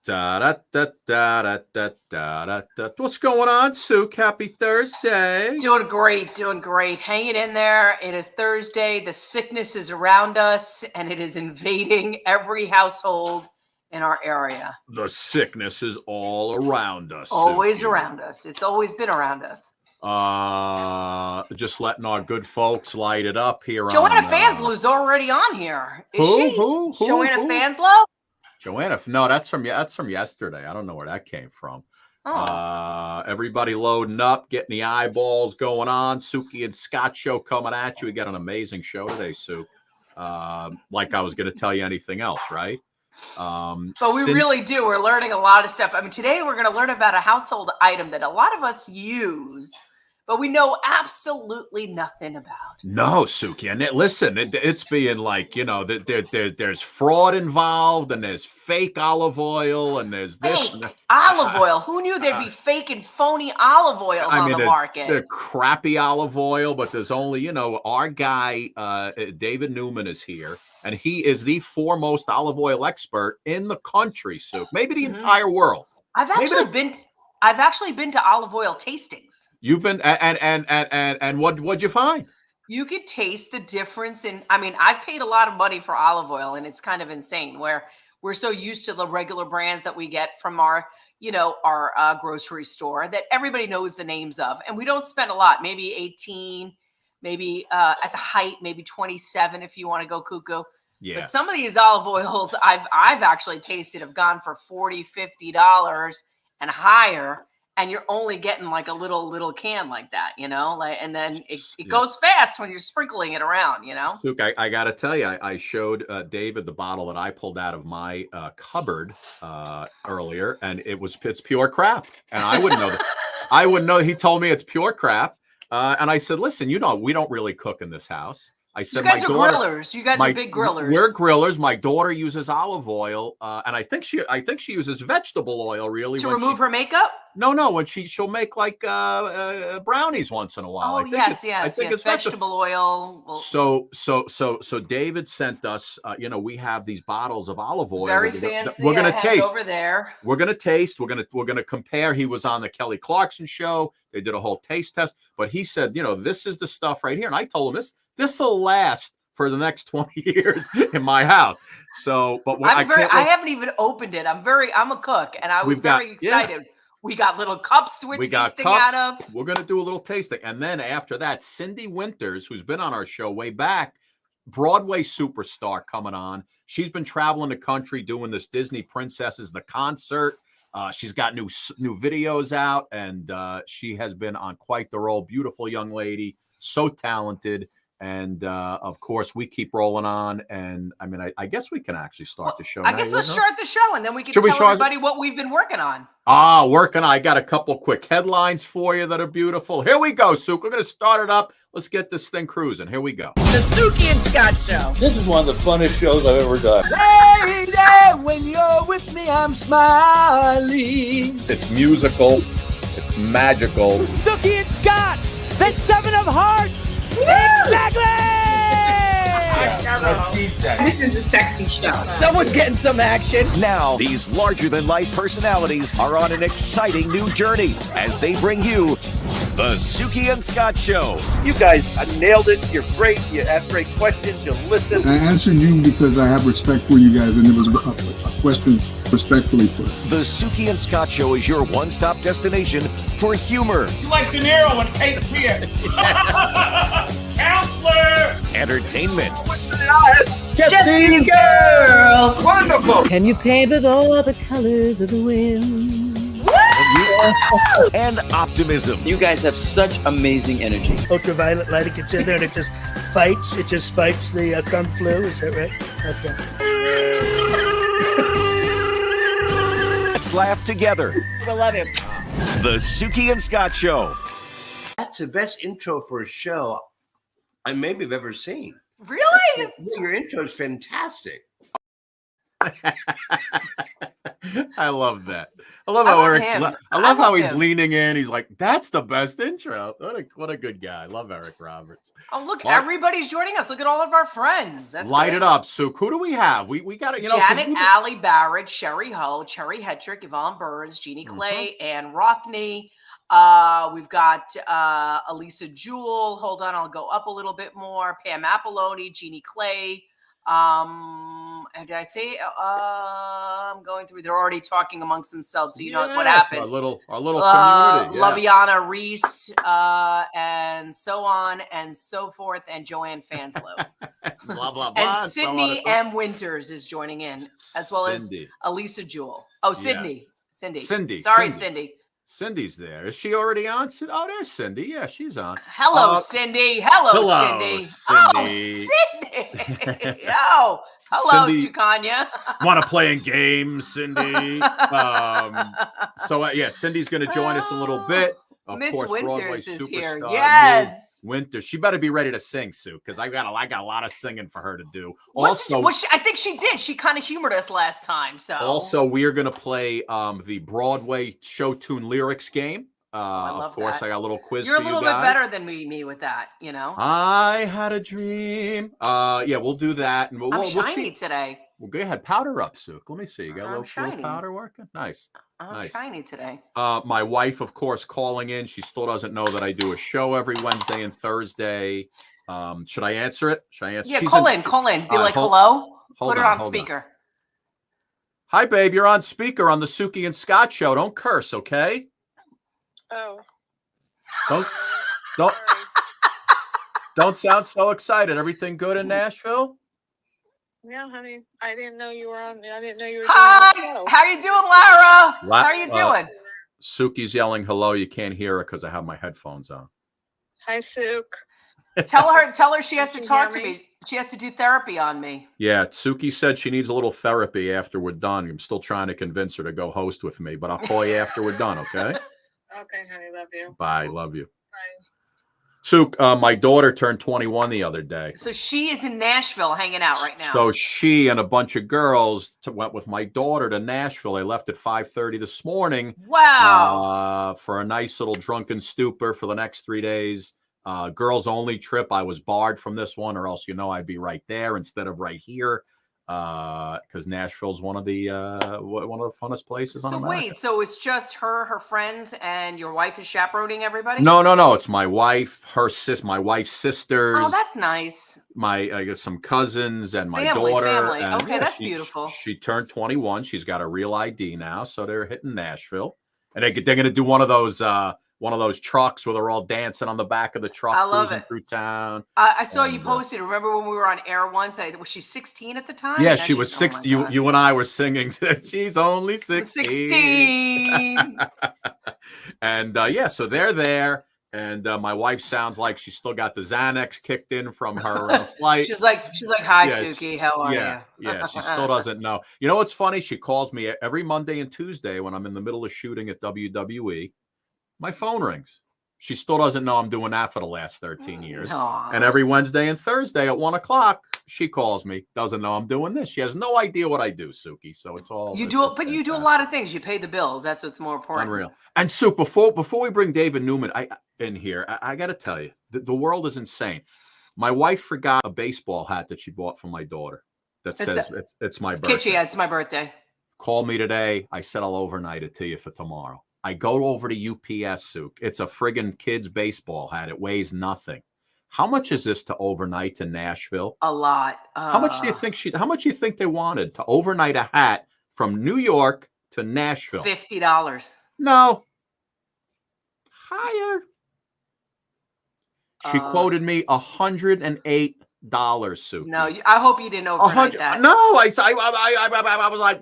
Da, da, da, da, da, da, da, da. What's going on, Suk? Happy Thursday. Doing great. Hanging in there. It is Thursday. The sickness is around us, and it is invading every household in our area. The sickness is all around us. Always Suki. around us. It's always been around us. Just letting our good folks light it up here. Joanna Fanslow's already on here. Is she? Who? Joanna Fanslow? Joanna? No, that's from yesterday. I don't know where that came from. Oh. Everybody loading up, getting the eyeballs going on. Suki and Scott show coming at you. We got an amazing show today, Suk. Like I was going to tell you anything else, right? But we really do. We're learning a lot of stuff. I mean, today we're going to learn about a household item that a lot of us use, but we know absolutely nothing about. No, Suki. And listen, it's being like, there's fraud involved, and there's fake olive oil, and there's this. Fake olive oil. Who knew there'd be fake and phony olive oils on the market? There's crappy olive oil, but there's only, our guy, David Neuman is here, and he is the foremost olive oil expert in the country, Suk. Maybe the entire world. I've actually been to olive oil tastings. You've been, and what'd you find? You could taste the difference I've paid a lot of money for olive oil, and it's kind of insane where we're so used to the regular brands that we get from our grocery store that everybody knows the names of, and we don't spend a lot, maybe 18, maybe at the height, maybe 27 if you want to go cuckoo. Yeah. But some of these olive oils I've actually tasted have gone for $40, $50 and higher. And you're only getting like a little can like that, and then it goes fast when you're sprinkling it around, Suk, I got to tell you, I showed David the bottle that I pulled out of my cupboard earlier, and it's pure crap. And I wouldn't know that. I wouldn't know. He told me it's pure crap. And I said, listen, we don't really cook in this house. I said, you guys are grillers. You guys are big grillers. We're grillers. My daughter uses olive oil, and I think she uses vegetable oil really to remove her makeup. No, when she'll make like brownies once in a while. Oh, yes. It's vegetable oil. So David sent us. We have these bottles of olive oil. Very fancy. We're gonna taste over there. We're gonna taste. We're gonna compare. He was on the Kelly Clarkson show. They did a whole taste test, but he said, this is the stuff right here, and I told him this will last for the next 20 years in my house. So, but I haven't even opened it. I'm a cook, and I was very excited. Yeah. We got little cups to tasting out of. We're going to do a little tasting. And then after that, Syndee Winters, who's been on our show way back, Broadway superstar coming on. She's been traveling the country doing this Disney Princesses, the concert. She's got new videos out, and she has been on quite the roll. Beautiful young lady, so talented. And of course, we keep rolling on. And I guess we can actually start the show. I guess let's start the show, and then we can tell everybody what we've been working on. I got a couple quick headlines for you that are beautiful. Here we go, Suk. We're going to start it up. Let's get this thing cruising. Here we go. The Suki and Scott Show. This is one of the funnest shows I've ever done. Lady, when you're with me, I'm smiling. It's musical. It's magical. Suki and Scott, the Seven of Hearts. Exactly! What she said. This is a sexy show. Someone's getting some action. Now, these larger-than-life personalities are on an exciting new journey as they bring you the Suki and Scott Show. You guys nailed it. You're great. You ask great questions. You listen. I answered you because I have respect for you guys, and it was a question respectfully put. The Suki and Scott Show is your one-stop destination for humor. You like De Niro and Cape Fear. Counselor! Entertainment. Jesse's girl. Wonderful. Can you paint with all the colors of the wind? And optimism. You guys have such amazing energy. Ultraviolet light gets in there and it just fights the kung flu. Is that right? Okay. Let's laugh together. We love him. The Suki and Scott Show. That's the best intro for a show I maybe have ever seen. Really? Your intro is fantastic. I love that. I love I how love Eric's. him. I love I how love he's him. leaning in. He's like, "That's the best intro." What a good guy. Love Eric Roberts. Oh, look, Mark, everybody's joining us. Look at all of our friends. That's light good. it up, Suk. Who do we have? We got to, you know, 'cause Janet we've- Allie Barrett, Sherry Hull, Cherry Hetrick, Yvonne Burns, Jeannie Clay, Ann Rothney. We've got Elisa Jewell. Hold on, I'll go up a little bit more. Pam Apolloni, Jeannie Clay. And did I say I'm going through? They're already talking amongst themselves, so you know what Yes, happens. Our little community. Yeah. Laviana Reese, and so on and so forth, and Joanne Fanslow. Blah blah blah. And so on Sydney so- M. Winters is joining in, as well Syndee. as Elisa Jewell. Oh, Yeah. Cindy. Cindy. Sorry, Cindy. Cindy. Cindy's there. Is she already on? Oh, there's Cindy. Yeah, she's on. Hello, Cindy. Hello, Cindy. Cindy. Oh, Cindy. Oh, hello, Cindy. Sukanya. Want to play in games, Cindy? Yeah, Cindy's going to join us in a little bit. Of Miss course, Broadway Winters is here. superstar, Yes. Miss Winters. She better be ready to sing, Sue, because I got a lot of singing for her to do. I think she did. She kind of humored us last time. So also, we are going to play the Broadway show tune lyrics game. I love of course, that. I got a little quiz You're for a you little guys. bit better than me with that, you know. I had a dream. Yeah, we'll do that, and I'm we'll shiny see. today. Well, go ahead, powder up, Sue. Let me see. You got a I'm little powder working. Nice. I'm Nice. shiny today. My wife, of course, calling in. She still doesn't know that I do a show every Wednesday and Thursday. Should I answer it? Should I answer? Yeah, She's call in. Be like, hello. Put her on speaker. Hi, babe. You're on speaker on the Suki and Scott show. Don't curse, okay? Oh. Don't sound so excited. Everything good in Nashville? Yeah, honey. I didn't know you were on. I didn't know you were Hi. doing the show. How you doing, Lara? How are you doing? Suki's yelling hello. You can't hear her because I have my headphones on. Hi, Sook. Tell her she has to Can you talk hear to me. She has to do therapy on me. Yeah, Suki said she needs a little therapy after we're done. I'm still trying to convince her to go host with me, but I'll call you after we're done, okay? Okay, honey. Love you. Bye. Love you. Bye. Suk, my daughter turned 21 the other day. So she is in Nashville hanging out right now. So she and a bunch of girls went with my daughter to Nashville. They left at 5:30 this morning. Wow. For a nice little drunken stupor for the next 3 days. Girls only trip. I was barred from this one, or else I'd be right there instead of right here. Because Nashville's one of the funnest places on America. Wait, so it's just her friends, and your wife is chaperoning everybody? No. It's my wife, my wife's sisters. Oh, that's nice. I guess some cousins and my Family. daughter. And okay, that's beautiful. She turned 21. She's got a real ID now, so they're hitting Nashville, and they're going to do one of those trucks where they're all dancing on the back of the truck, cruising through town. I saw you posted. Remember when we were on air once? Was she 16 at the time? Yeah, she was 60. You and I were singing. She's only 16. 16. And so they're there. And my wife sounds like she's still got the Xanax kicked in from her flight. She's like, hi, Suki, how are you? Yeah, she still doesn't know. You know what's funny? She calls me every Monday and Tuesday when I'm in the middle of shooting at WWE. My phone rings. She still doesn't know I'm doing that for the last 13 years. Aww. And every Wednesday and Thursday at 1:00, she calls me. Doesn't know I'm doing this. She has no idea what I do, Suki. So it's all you do a lot of things. You pay the bills. That's what's more important. Unreal. And Sue, before we bring David Neuman in here, I got to tell you, the world is insane. My wife forgot a baseball hat that she bought for my daughter. That says it's my birthday. Kitschy, it's my birthday. Called me today. I said I'll overnight it to you for tomorrow. I go over to UPS, Suk. It's a friggin' kid's baseball hat. It weighs nothing. How much is this to overnight to Nashville? A lot. How much do you think how much do you think they wanted to overnight a hat from New York to Nashville? $50. No. Higher. She quoted me $108, Suk. No, I hope you didn't overnight that. No, I was like,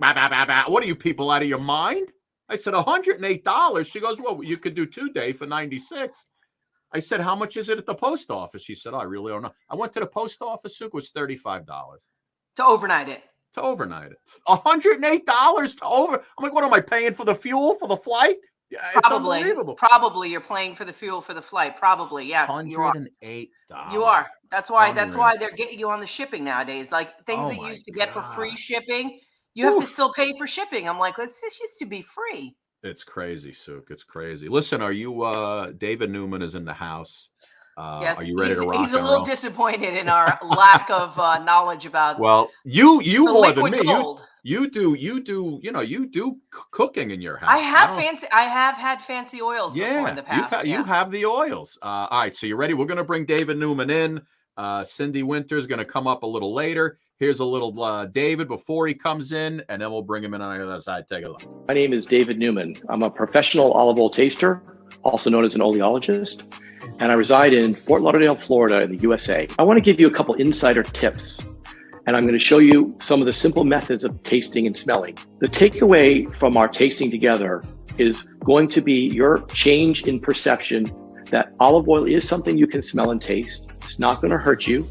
what are you people out of your mind? I said, $108. She goes, well, you could do 2 day for 96. I said, how much is it at the post office? She said, I really don't know. I went to the post office, Suk, was $35. To overnight it. $108 to over. I'm like, what am I paying for the fuel for the flight? Yeah, it's unbelievable. Probably you're paying for the fuel for the flight. Probably, yes. $108. You are. That's why they're getting you on the shipping nowadays. Like things that you used to get for free shipping. You have to still pay for shipping. I'm like, this used to be free. It's crazy, Suk. It's crazy. Listen, are you David Neuman is in the house. Yes, Are you ready to rock he's a and little roll? disappointed in our lack of knowledge about Well, you the more than liquid me. gold. You do cooking in your house. I have had fancy oils before in the you past. you have the oils. All right, so you ready? We're going to bring David Neuman in. Syndee Winter's going to come up a little later. Here's a little David before he comes in, and then we'll bring him in on the other side. Take a look. My name is David Neuman. I'm a professional olive oil taster, also known as an oleologist, and I reside in Fort Lauderdale, Florida in the USA. I want to give you a couple insider tips, and I'm going to show you some of the simple methods of tasting and smelling. The takeaway from our tasting together is going to be your change in perception that olive oil is something you can smell and taste. It's not going to hurt you.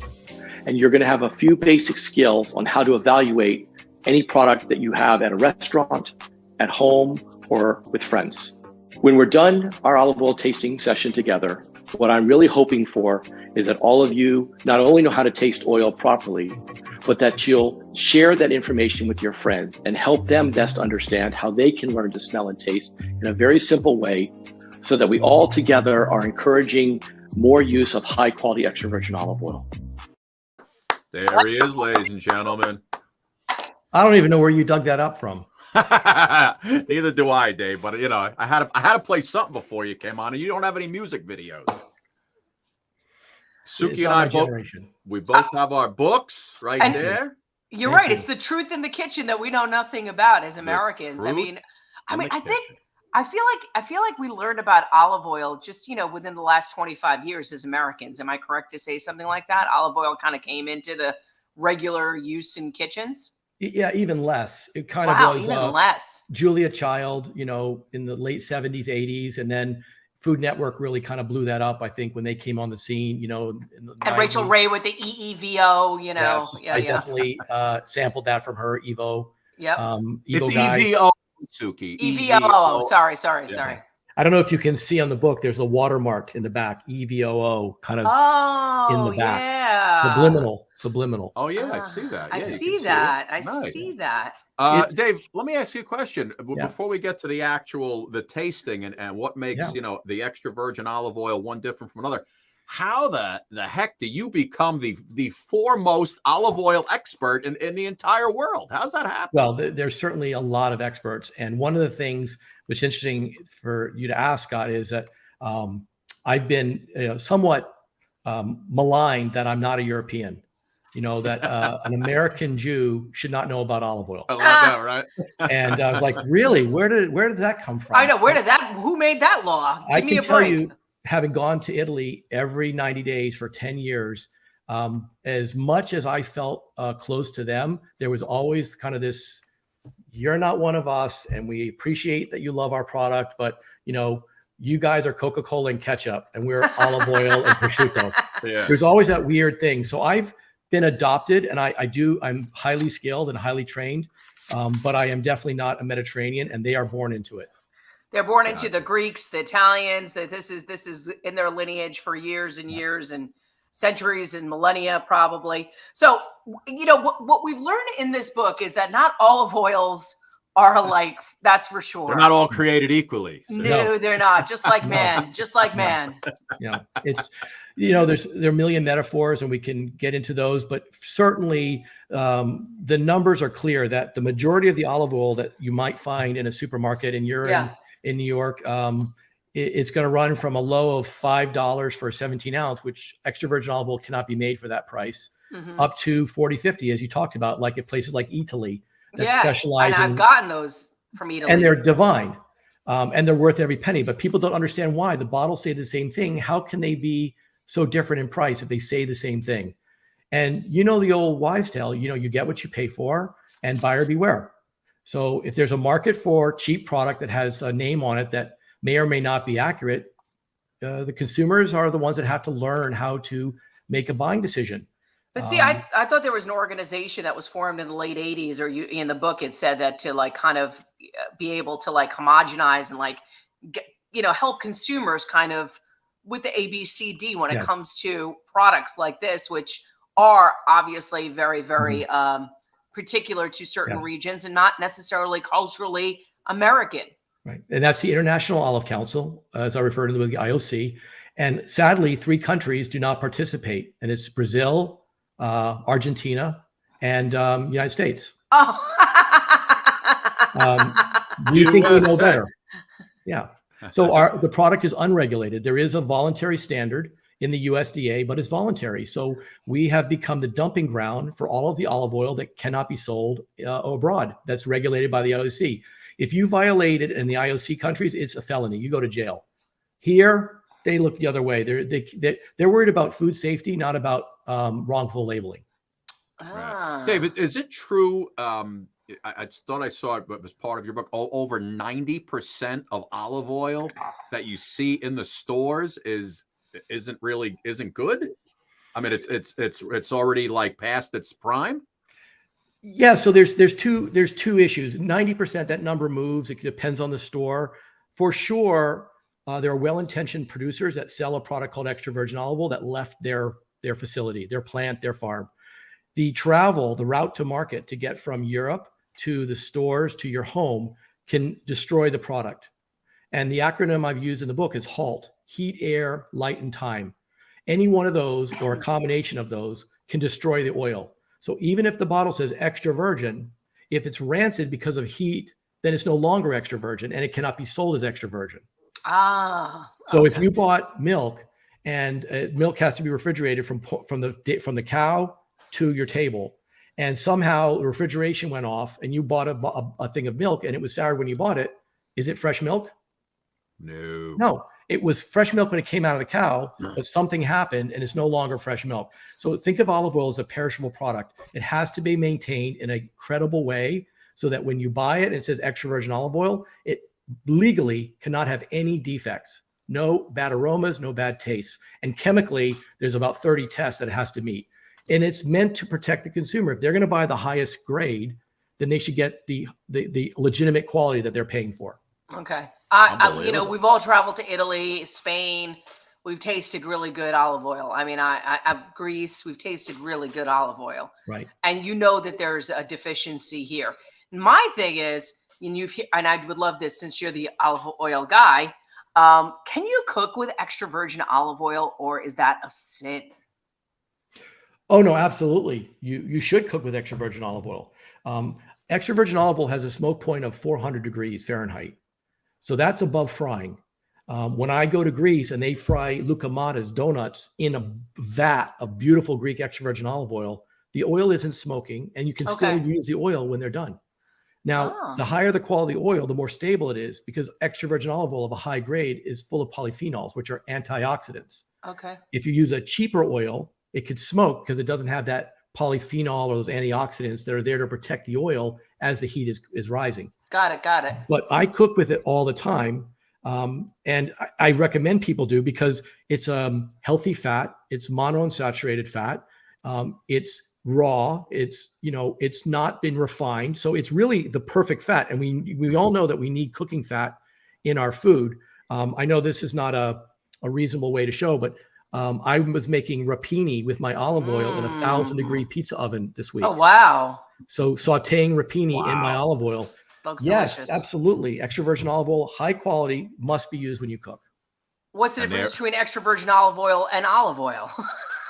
And you're going to have a few basic skills on how to evaluate any product that you have at a restaurant, at home, or with friends. When we're done our olive oil tasting session together, what I'm really hoping for is that all of you not only know how to taste oil properly, but that you'll share that information with your friends and help them best understand how they can learn to smell and taste in a very simple way so that we all together are encouraging more use of high quality extra virgin olive oil. There he is, ladies and gentlemen. I don't even know where you dug that up from. Neither do I, Dave. But you know, I had to play something before you came on, and you don't have any music videos. Suki and I both have our books right there. You're right. It's the truth in the kitchen that we know nothing about as Americans. I mean, I feel like we learned about olive oil just, within the last 25 years as Americans. Am I correct to say something like that? Olive oil kind of came into the regular use in kitchens. Yeah, even less. It kind of was even less. Julia Child, in the late 70s, 80s, and then Food Network really kind of blew that up, I think, when they came on the scene, in the and 90s. Rachel Ray with the EEVO, Yes, I definitely sampled that from her, Evo. Yep. Evo it's guy. EVO, Suki. EVO. Sorry. I don't know if you can see on the book, there's a watermark in the back, EVOO, kind of in the back. Yeah. Subliminal. Oh, yeah, I see that. Yeah, I see that. Nice. I see that. Dave, let me ask you a question before we get to the tasting and what makes, the extra virgin olive oil one different from another. How the heck do you become the foremost olive oil expert in the entire world? How's that happen? Well, there's certainly a lot of experts. And one of the things which is interesting for you to ask, Scott, is that I've been somewhat maligned that I'm not a European. That an American Jew should not know about olive oil. I love that, right? And I was like, really? Where did that come from? I know. Who made that law? I can tell you, having gone to Italy every 90 days for 10 years, as much as I felt close to them, there was always kind of this, you're not one of us, and we appreciate that you love our product, but you guys are Coca-Cola and ketchup, and we're olive oil and prosciutto. Yeah. There's always that weird thing. So I've been adopted, and I'm highly skilled and highly trained, but I am definitely not a Mediterranean, and they are born into it. They're born into the Greeks, the Italians, that this is in their lineage for years and years and centuries and millennia, probably. So, what we've learned in this book is that not olive oils are alike. That's for sure. They're not all created equally. So. No, they're not. Just like man. Just like man. Yeah, it's there are a million metaphors, and we can get into those, but certainly the numbers are clear that the majority of the olive oil that you might find in a supermarket, and you're in New York, it's going to run from a low of $5 for a 17 ounce, which extra virgin olive oil cannot be made for that price, up to 40, 50, as you talked about, like at places like Italy that specialize. And I've gotten those from Italy. And they're divine, and they're worth every penny, but people don't understand why. The bottles say the same thing. How can they be so different in price if they say the same thing? And the old wives' tale, you get what you pay for, and buyer beware. So if there's a market for cheap product that has a name on it that may or may not be accurate, the consumers are the ones that have to learn how to make a buying decision. But see, I thought there was an organization that was formed in the late 80s, or in the book it said that to kind of be able to homogenize and help consumers kind of with the ABCD when it comes to products like this, which are obviously very, very particular to certain regions and not necessarily culturally American. Right. And that's the International Olive Council, as I refer to them with the IOC. And sadly, 3 countries do not participate, and it's Brazil, Argentina, and United States. Oh. We think we know better. Yeah. So the product is unregulated. There is a voluntary standard in the USDA, but it's voluntary. So we have become the dumping ground for all of the olive oil that cannot be sold abroad. That's regulated by the IOC. If you violate it in the IOC countries, it's a felony. You go to jail. Here, they look the other way. They're worried about food safety, not about wrongful labeling. Right. David, is it true? I thought I saw it, but it was part of your book. Over 90% of olive oil that you see in the stores isn't good. I mean, it's already like past its prime. Yeah, so there's two issues. 90%, that number moves. It depends on the store. For sure, there are well-intentioned producers that sell a product called extra virgin olive oil that left their facility, their plant, their farm. The route to market to get from Europe to the stores to your home can destroy the product. And the acronym I've used in the book is HALT: heat, air, light, and time. Any one of those or a combination of those can destroy the oil. So even if the bottle says extra virgin, if it's rancid because of heat, then it's no longer extra virgin and it cannot be sold as extra virgin. So if you bought milk and milk has to be refrigerated from the cow to your table, and somehow the refrigeration went off and you bought a thing of milk and it was sour when you bought it, is it fresh milk? No. It was fresh milk when it came out of the cow, but something happened and it's no longer fresh milk. So think of olive oil as a perishable product. It has to be maintained in a credible way so that when you buy it and it says extra virgin olive oil, it legally cannot have any defects, no bad aromas, no bad tastes. And chemically, there's about 30 tests that it has to meet. And it's meant to protect the consumer. If they're going to buy the highest grade, then they should get the legitimate quality that they're paying for. Okay. We've all traveled to Italy, Spain. We've tasted really good olive oil. I mean, Greece, we've tasted really good olive oil. Right. And you know that there's a deficiency here. My thing is, and I would love this since you're the olive oil guy, can you cook with extra virgin olive oil, or is that a sin? Oh, no, absolutely. You should cook with extra virgin olive oil. Extra virgin olive oil has a smoke point of 400 degrees Fahrenheit. So that's above frying. When I go to Greece and they fry loukoumades, donuts, in a vat of beautiful Greek extra virgin olive oil, the oil isn't smoking and you can still use the oil when they're done. Now, the higher the quality of the oil, the more stable it is, because extra virgin olive oil of a high grade is full of polyphenols, which are antioxidants. Okay. If you use a cheaper oil, it could smoke because it doesn't have that polyphenol or those antioxidants that are there to protect the oil as the heat is rising. Got it. But I cook with it all the time. And I recommend people do, because it's healthy fat. It's monounsaturated fat. It's raw. It's not been refined. So it's really the perfect fat. And we all know that we need cooking fat in our food. I know this is not a reasonable way to show, but I was making rapini with my olive oil in a 1,000-degree pizza oven this week. Oh, wow. So sauteing rapini in my olive oil. Looks yes, delicious. Absolutely. Extra virgin olive oil, high quality, must be used when you cook. What's the difference between extra virgin olive oil and olive oil?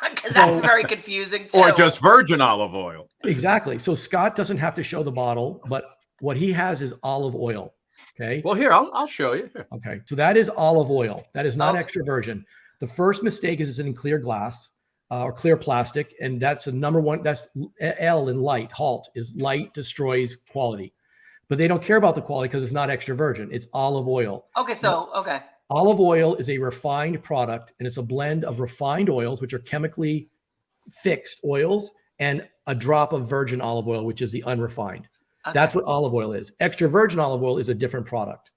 Because that's very confusing too. Or just virgin olive oil. Exactly. So Scott doesn't have to show the bottle, but what he has is olive oil. Okay. Well, here, I'll show you. Okay. So that is olive oil. That is not extra virgin. The first mistake is it's in clear glass or clear plastic. And that's the number one. That's L in light. HALT is light destroys quality. But they don't care about the quality because it's not extra virgin. It's olive oil. Okay. Olive oil is a refined product, and it's a blend of refined oils, which are chemically fixed oils, and a drop of virgin olive oil, which is the unrefined. Okay. That's what olive oil is. Extra virgin olive oil is a different product.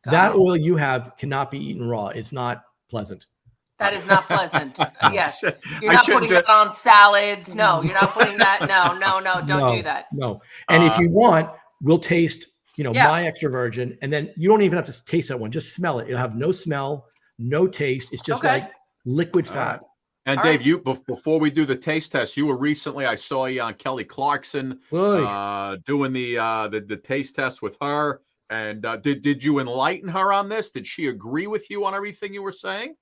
That oil you have cannot be eaten raw. It's not pleasant. That is not pleasant. Yes. You're not putting that on salads. No, you're not putting that. No. Don't do that. No. And if you want, we'll taste my extra virgin, and then you don't even have to taste that one. Just smell it. It'll have no smell, no taste. It's just like liquid fat. And Dave, you before we do the taste test, you were recently, I saw you on Kelly Clarkson doing the taste test with her, And did you enlighten her on this? Did she agree with you on everything you were saying?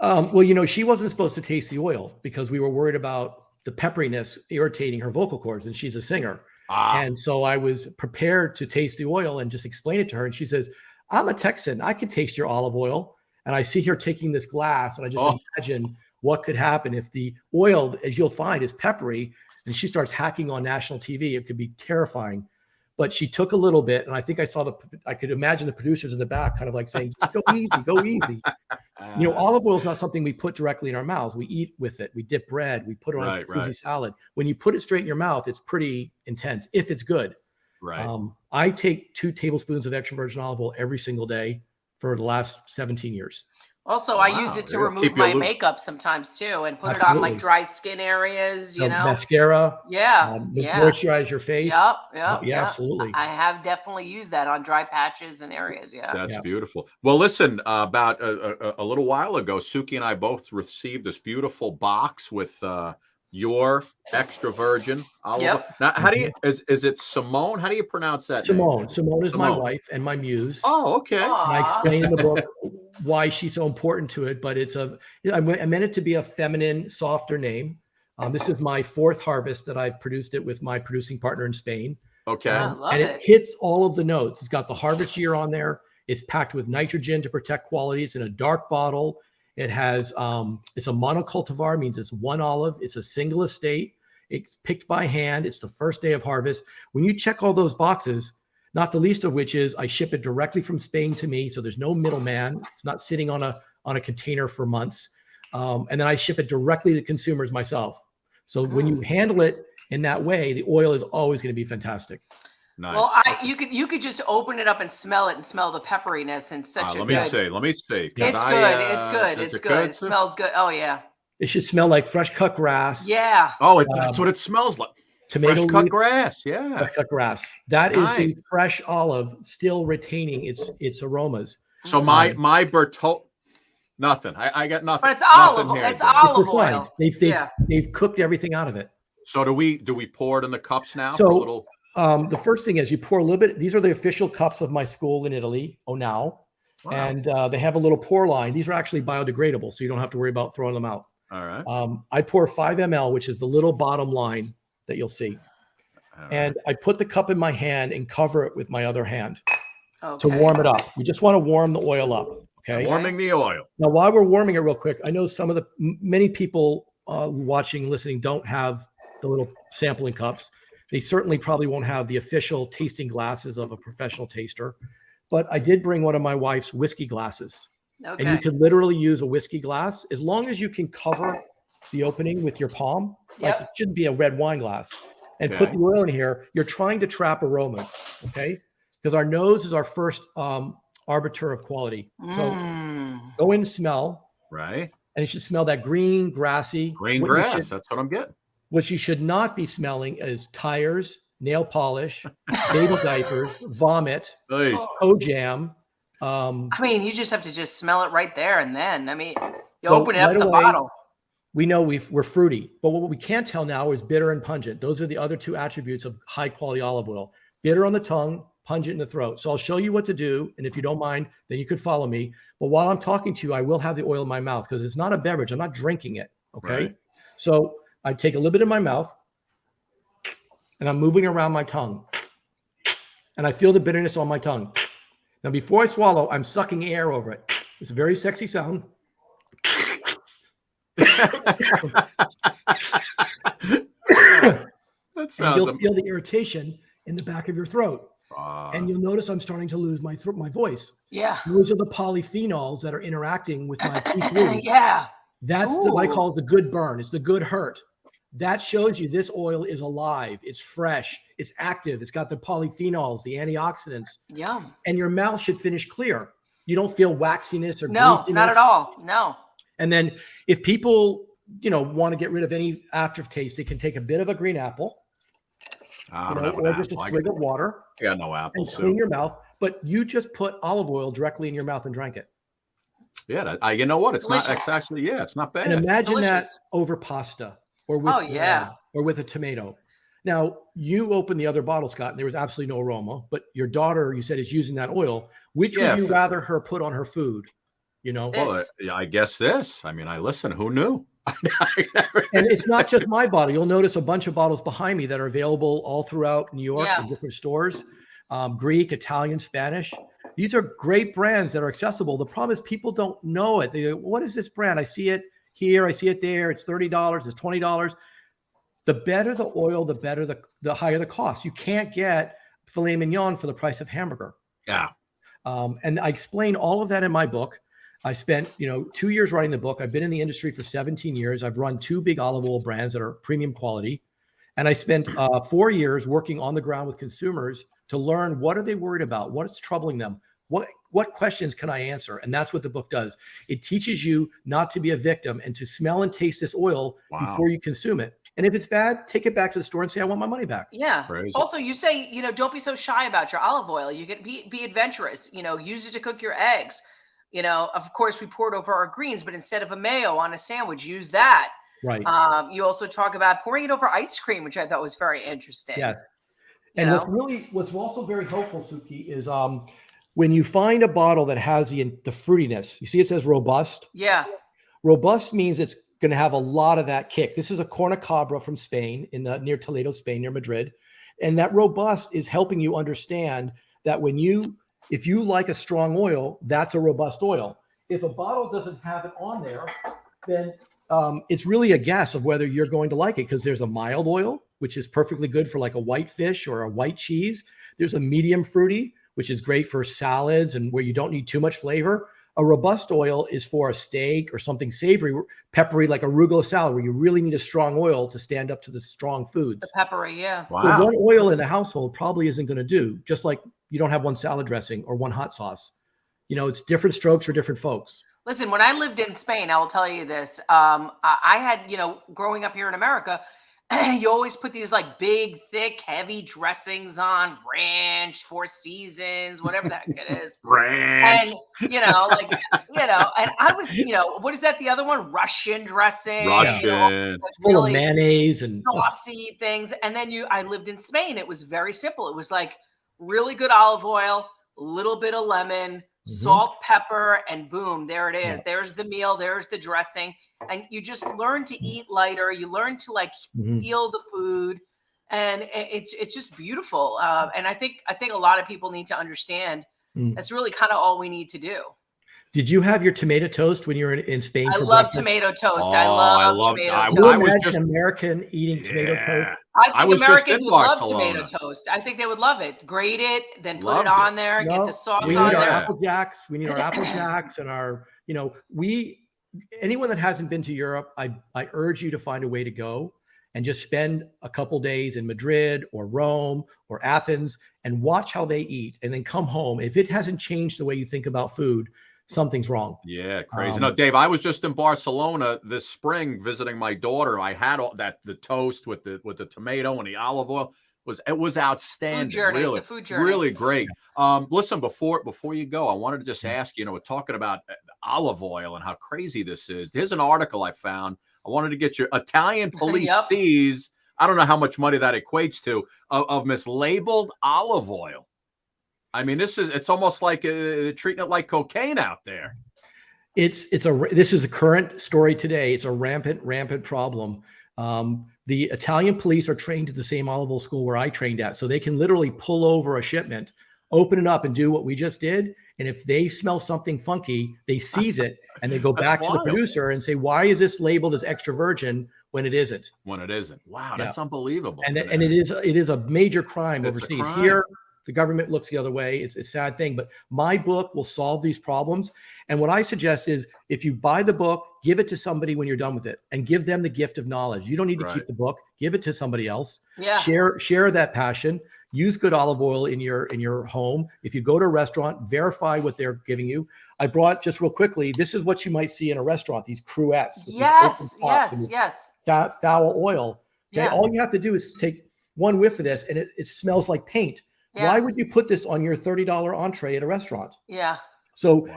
Well, she wasn't supposed to taste the oil because we were worried about the pepperiness irritating her vocal cords, and she's a singer. And so I was prepared to taste the oil and just explain it to her. And she says, I'm a Texan. I can taste your olive oil. And I see her taking this glass, and I just imagine what could happen if the oil, as you'll find, is peppery, and she starts hacking on national TV. It could be terrifying. But she took a little bit, and I think I could imagine the producers in the back kind of like saying, just go easy, go easy. Olive oil is not something we put directly in our mouths. We eat with it. We dip bread. We put it on a fuzzy salad. When you put it straight in your mouth, it's pretty intense if it's good. Right. I take 2 tablespoons of extra virgin olive oil every single day for the last 17 years. Also, I use it to remove my makeup sometimes too, and put it on like dry skin areas, mascara. Moisturize your face. Yep. Absolutely. I have definitely used that on dry patches and areas. Yeah. That's beautiful. Well, listen, about a little while ago, Suki and I both received this beautiful box with your extra virgin olive oil. Now, how do you, is it Simone? How do you pronounce that Simone. name? Simone is my wife and my muse. Oh, okay. And I explain in the book why she's so important to it, but I meant it to be a feminine, softer name. This is my 4th harvest that I produced it with my producing partner in Spain. Okay. And it hits all of the notes. It's got the harvest year on there. It's packed with nitrogen to protect quality. It's in a dark bottle. It has, it's a monocultivar, means it's one olive. It's a single estate. It's picked by hand. It's the first day of harvest. When you check all those boxes, not the least of which is I ship it directly from Spain to me. So there's no middleman. It's not sitting on a container for months. And then I ship it directly to consumers myself. So when you handle it in that way, the oil is always going to be fantastic. Nice. Well, you could just open it up and smell it and smell the pepperiness and such a let me see. It's good. It's good. It smells good. Oh yeah. It should smell like fresh cut grass. Yeah. Oh, that's what it smells like. Tomato fresh cut grass. Yeah. Fresh cut grass. That is the fresh olive still retaining its aromas. So my Bertol, nothing. I got nothing. But it's olive. It's olive oil. They've cooked everything out of it. So do we pour it in the cups now? So for a little... the first thing is you pour a little bit. These are the official cups of my school in Italy, Now. Wow. And they have a little pour line. These are actually biodegradable, so you don't have to worry about throwing them out. All right. I pour 5 ml, which is the little bottom line that you'll see. And I put the cup in my hand and cover it with my other hand to warm it up. We just want to warm the oil up. Okay. Warming the oil. Now, while we're warming it real quick, I know many people watching, listening, don't have the little sampling cups. They certainly probably won't have the official tasting glasses of a professional taster, but I did bring one of my wife's whiskey glasses. Okay. And you could literally use a whiskey glass as long as you can cover the opening with your palm. Like it shouldn't be a red wine glass. And put the oil in here. You're trying to trap aromas, okay? Because our nose is our first arbiter of quality. So go in and smell. Right. And you should smell that green, grassy. Green grass. That's what I'm getting. What you should not be smelling is tires, nail polish, baby diapers, vomit, toe jam. I mean, you just have to just smell it right there and then. I mean, you open it up the bottle. We know we're fruity, but what we can't tell now is bitter and pungent. Those are the other 2 attributes of high quality olive oil. Bitter on the tongue, pungent in the throat. So I'll show you what to do. And if you don't mind, then you could follow me. But while I'm talking to you, I will have the oil in my mouth because it's not a beverage. I'm not drinking it. Okay. Right. So I take a little bit in my mouth and I'm moving around my tongue and I feel the bitterness on my tongue. Now, before I swallow, I'm sucking air over it. It's a very sexy sound. You'll feel the irritation in the back of your throat. And you'll notice I'm starting to lose my voice. Yeah. Those are the polyphenols that are interacting with my T3. Yeah. That's what I call it the good burn. It's the good hurt. That shows you this oil is alive. It's fresh. It's active. It's got the polyphenols, the antioxidants. Yum. And your mouth should finish clear. You don't feel waxiness or no, greasiness. not at all. No. And then if people, want to get rid of any aftertaste, they can take a bit of a green apple, or just a swig of water. I got no apples. And clean your mouth. But you just put olive oil directly in your mouth and drank it. Yeah, you know what? It's delicious. not. It's actually, it's not bad. And imagine that over pasta or with bread or with a tomato. Now, you opened the other bottle, Scott, and there was absolutely no aroma, but your daughter, you said, is using that oil. Which would you rather her put on her food? You know? Well, I guess this. I mean, listen, who knew? And it's not just my bottle. You'll notice a bunch of bottles behind me that are available all throughout New York in different stores, Greek, Italian, Spanish. These are great brands that are accessible. The problem is people don't know it. They go, what is this brand? I see it here. I see it there. It's $30. It's $20. The better the oil, the better the higher the cost. You can't get filet mignon for the price of hamburger. Yeah. And I explain all of that in my book. I spent, 2 years writing the book. I've been in the industry for 17 years. I've run 2 big olive oil brands that are premium quality. And I spent 4 years working on the ground with consumers to learn what are they worried about? What's troubling them? What questions can I answer? And that's what the book does. It teaches you not to be a victim and to smell and taste this oil before you consume it. And if it's bad, take it back to the store and say, I want my money back. Yeah. Crazy. Also, you say, don't be so shy about your olive oil. You can be adventurous, use it to cook your eggs. Of course, we pour it over our greens, but instead of a mayo on a sandwich, use that. Right. You also talk about pouring it over ice cream, which I thought was very interesting. Yeah. And what's also very helpful, Suki, is when you find a bottle that has the fruitiness, you see it says robust. Yeah. Robust means it's going to have a lot of that kick. This is a Cornucobra from Spain, near Toledo, Spain, near Madrid. And that robust is helping you understand that if you like a strong oil, that's a robust oil. If a bottle doesn't have it on there, then it's really a guess of whether you're going to like it, because there's a mild oil, which is perfectly good for like a white fish or a white cheese. There's a medium fruity, which is great for salads and where you don't need too much flavor. A robust oil is for a steak or something savory, peppery, like arugula salad, where you really need a strong oil to stand up to the strong foods. The peppery, yeah. Wow. So one oil in the household probably isn't going to do, just like you don't have one salad dressing or one hot sauce. It's different strokes for different folks. Listen, when I lived in Spain, I will tell you this. I had, growing up here in America, you always put these like big, thick, heavy dressings on, ranch, Four Seasons, whatever that it is. Ranch. And, and I was, what is that? The other one? Russian dressing. Russian. Full of mayonnaise and saucy things. And then I lived in Spain. It was very simple. It was like really good olive oil, a little bit of lemon, salt, pepper, and boom, there it is. There's the meal. There's the dressing. And you just learn to eat lighter. You learn to feel the food, and it's just beautiful. And I think a lot of people need to understand that's really kind of all we need to do. Did you have your tomato toast when you were in Spain? I love tomato toast. I love tomato toast. I was just American eating tomato toast. I think Americans would love tomato toast. I think they would love it. Grate it, then put it on there, get the sauce on there. We need our Apple Jacks. We need our Apple Jacks and our, anyone that hasn't been to Europe, I urge you to find a way to go and just spend a couple days in Madrid or Rome or Athens and watch how they eat, and then come home. If it hasn't changed the way you think about food, something's wrong. Yeah, crazy. No, Dave, I was just in Barcelona this spring visiting my daughter. I had the toast with the tomato and the olive oil. It was outstanding. Food journey. Really, it's a food journey. Really great. Listen, before you go, I wanted to just ask, we're talking about olive oil and how crazy this is. There's an article I found. I wanted to get your Italian police sees, I don't know how much money that equates to, of mislabeled olive oil. I mean, it's almost like treating it like cocaine out there. This is a current story today. It's a rampant problem. The Italian police are trained at the same olive oil school where I trained at. So they can literally pull over a shipment, open it up and do what we just did. And if they smell something funky, they seize it and they go back to the producer and say, why is this labeled as extra virgin when it isn't? Wow, that's unbelievable. And it is a major crime overseas. Here, the government looks the other way. It's a sad thing, but my book will solve these problems. And what I suggest is, if you buy the book, give it to somebody when you're done with it, and give them the gift of knowledge. You don't need to keep the book. Give it to somebody else. Yeah. Share that passion. Use good olive oil in your home. If you go to a restaurant, verify what they're giving you. I brought, just real quickly, this is what you might see in a restaurant, these cruettes. Yes. Foul oil. Okay? Yeah. All you have to do is take one whiff of this, and it smells like paint. Yeah. Why would you put this on your $30 entree at a restaurant? Yeah. So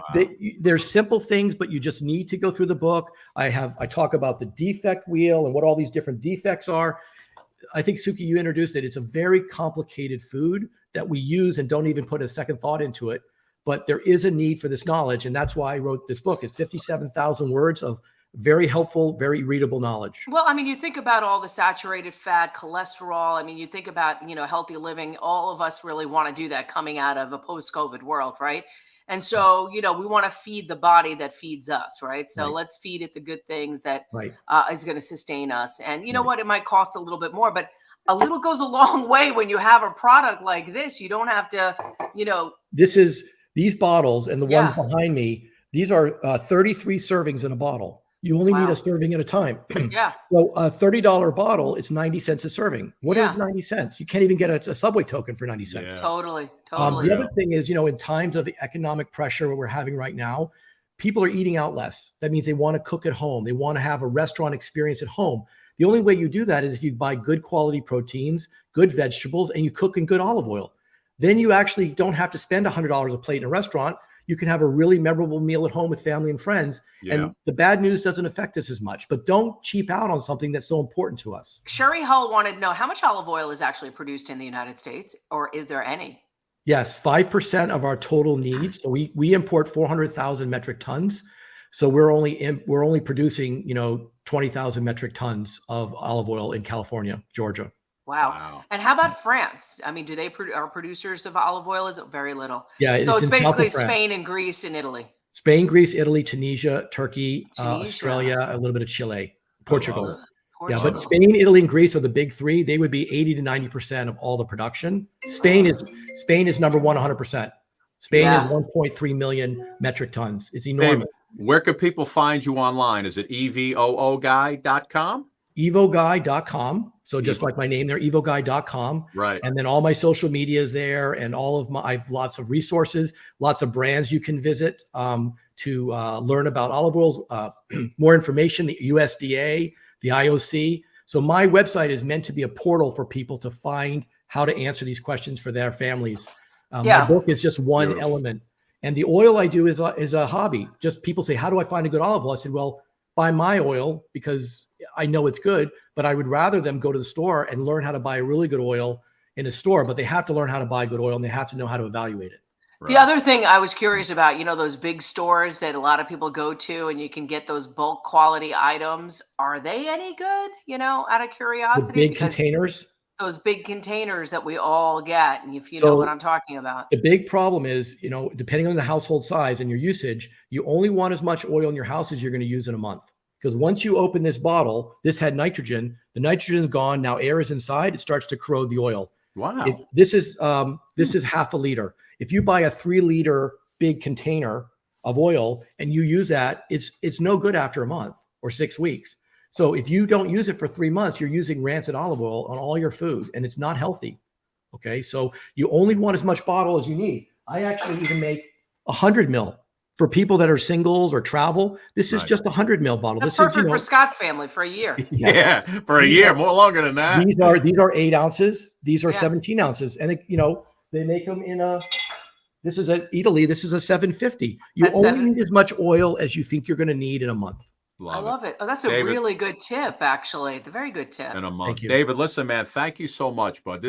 there's simple things, but you just need to go through the book. I talk about the defect wheel and what all these different defects are. I think, Suki, you introduced it. It's a very complicated food that we use and don't even put a second thought into it. But there is a need for this knowledge. And that's why I wrote this book. It's 57,000 words of very helpful, very readable knowledge. Well, I mean, you think about all the saturated fat, cholesterol. I mean, you think about, healthy living. All of us really want to do that coming out of a post-COVID world, right? And so, we want to feed the body that feeds us, right? So let's feed it the good things that is going to sustain us. And you know what? It might cost a little bit more, but a little goes a long way when you have a product like this. You don't have to, These bottles and the ones behind me, these are 33 servings in a bottle. You only need a serving at a time. So a $30 bottle is 90 cents a serving. What is 90 cents? You can't even get a Subway token for 90 cents. Totally. The other thing is, in times of economic pressure we're having right now, people are eating out less. That means they want to cook at home. They want to have a restaurant experience at home. The only way you do that is if you buy good quality proteins, good vegetables, and you cook in good olive oil. Then you actually don't have to spend $100 a plate in a restaurant. You can have a really memorable meal at home with family and friends. And the bad news doesn't affect us as much, but don't cheap out on something that's so important to us. Sherry Hull wanted to know how much olive oil is actually produced in the United States, or is there any? Yes, 5% of our total needs. So we import 400,000 metric tons. So we're only producing, 20,000 metric tons of olive oil in California, Georgia. Wow. And how about France? I mean, do they are producers of olive oil? Is it very little? Yeah. So it's basically Spain and Greece and Italy. Spain, Greece, Italy, Tunisia, Turkey, Australia, a little bit of Chile, Portugal. Yeah, but Spain, Italy, and Greece are the big three. They would be 80 to 90% of all the production. Spain is number one, 100%. Spain is 1.3 million metric tons. It's enormous. Dave, where can people find you online? Is it evooguy.com? evoguy.com. So just like my name there, evoguy.com. Right. And then all my social media is there, and I have lots of resources, lots of brands you can visit to learn about olive oils, more information, the USDA, the IOC. So my website is meant to be a portal for people to find how to answer these questions for their families. My book is just one element. And the oil I do is a hobby. Just people say, how do I find a good olive oil? I said, well, buy my oil because I know it's good, but I would rather them go to the store and learn how to buy a really good oil in a store, but they have to learn how to buy good oil and they have to know how to evaluate it. The other thing I was curious about, those big stores that a lot of people go to and you can get those bulk quality items. Are they any good, out of curiosity? The big containers? Those big containers that we all get. And if you know what I'm talking about. The big problem is, depending on the household size and your usage, you only want as much oil in your house as you're going to use in a month. Because once you open this bottle, this had nitrogen. The nitrogen is gone. Now air is inside. It starts to corrode the oil. Wow. This is half a liter. If you buy a 3-liter big container of oil and you use that, it's no good after a month or 6 weeks. So if you don't use it for 3 months, you're using rancid olive oil on all your food, and it's not healthy. Okay, so you only want as much bottle as you need. I actually even make 100 ml. For people that are singles or travel, this is just 100 ml bottle. That's this perfect is, for Scott's family for a year. For a year, more longer than that. These are 8 ounces. These are 17 ounces, and they make them in a. This is Italy. This is a 750. You only need as much oil as you think you're going to need in a month. I love it. Oh, that's a really good tip, actually. It's a very good tip. In a month. David, listen, man, thank you so much, bud.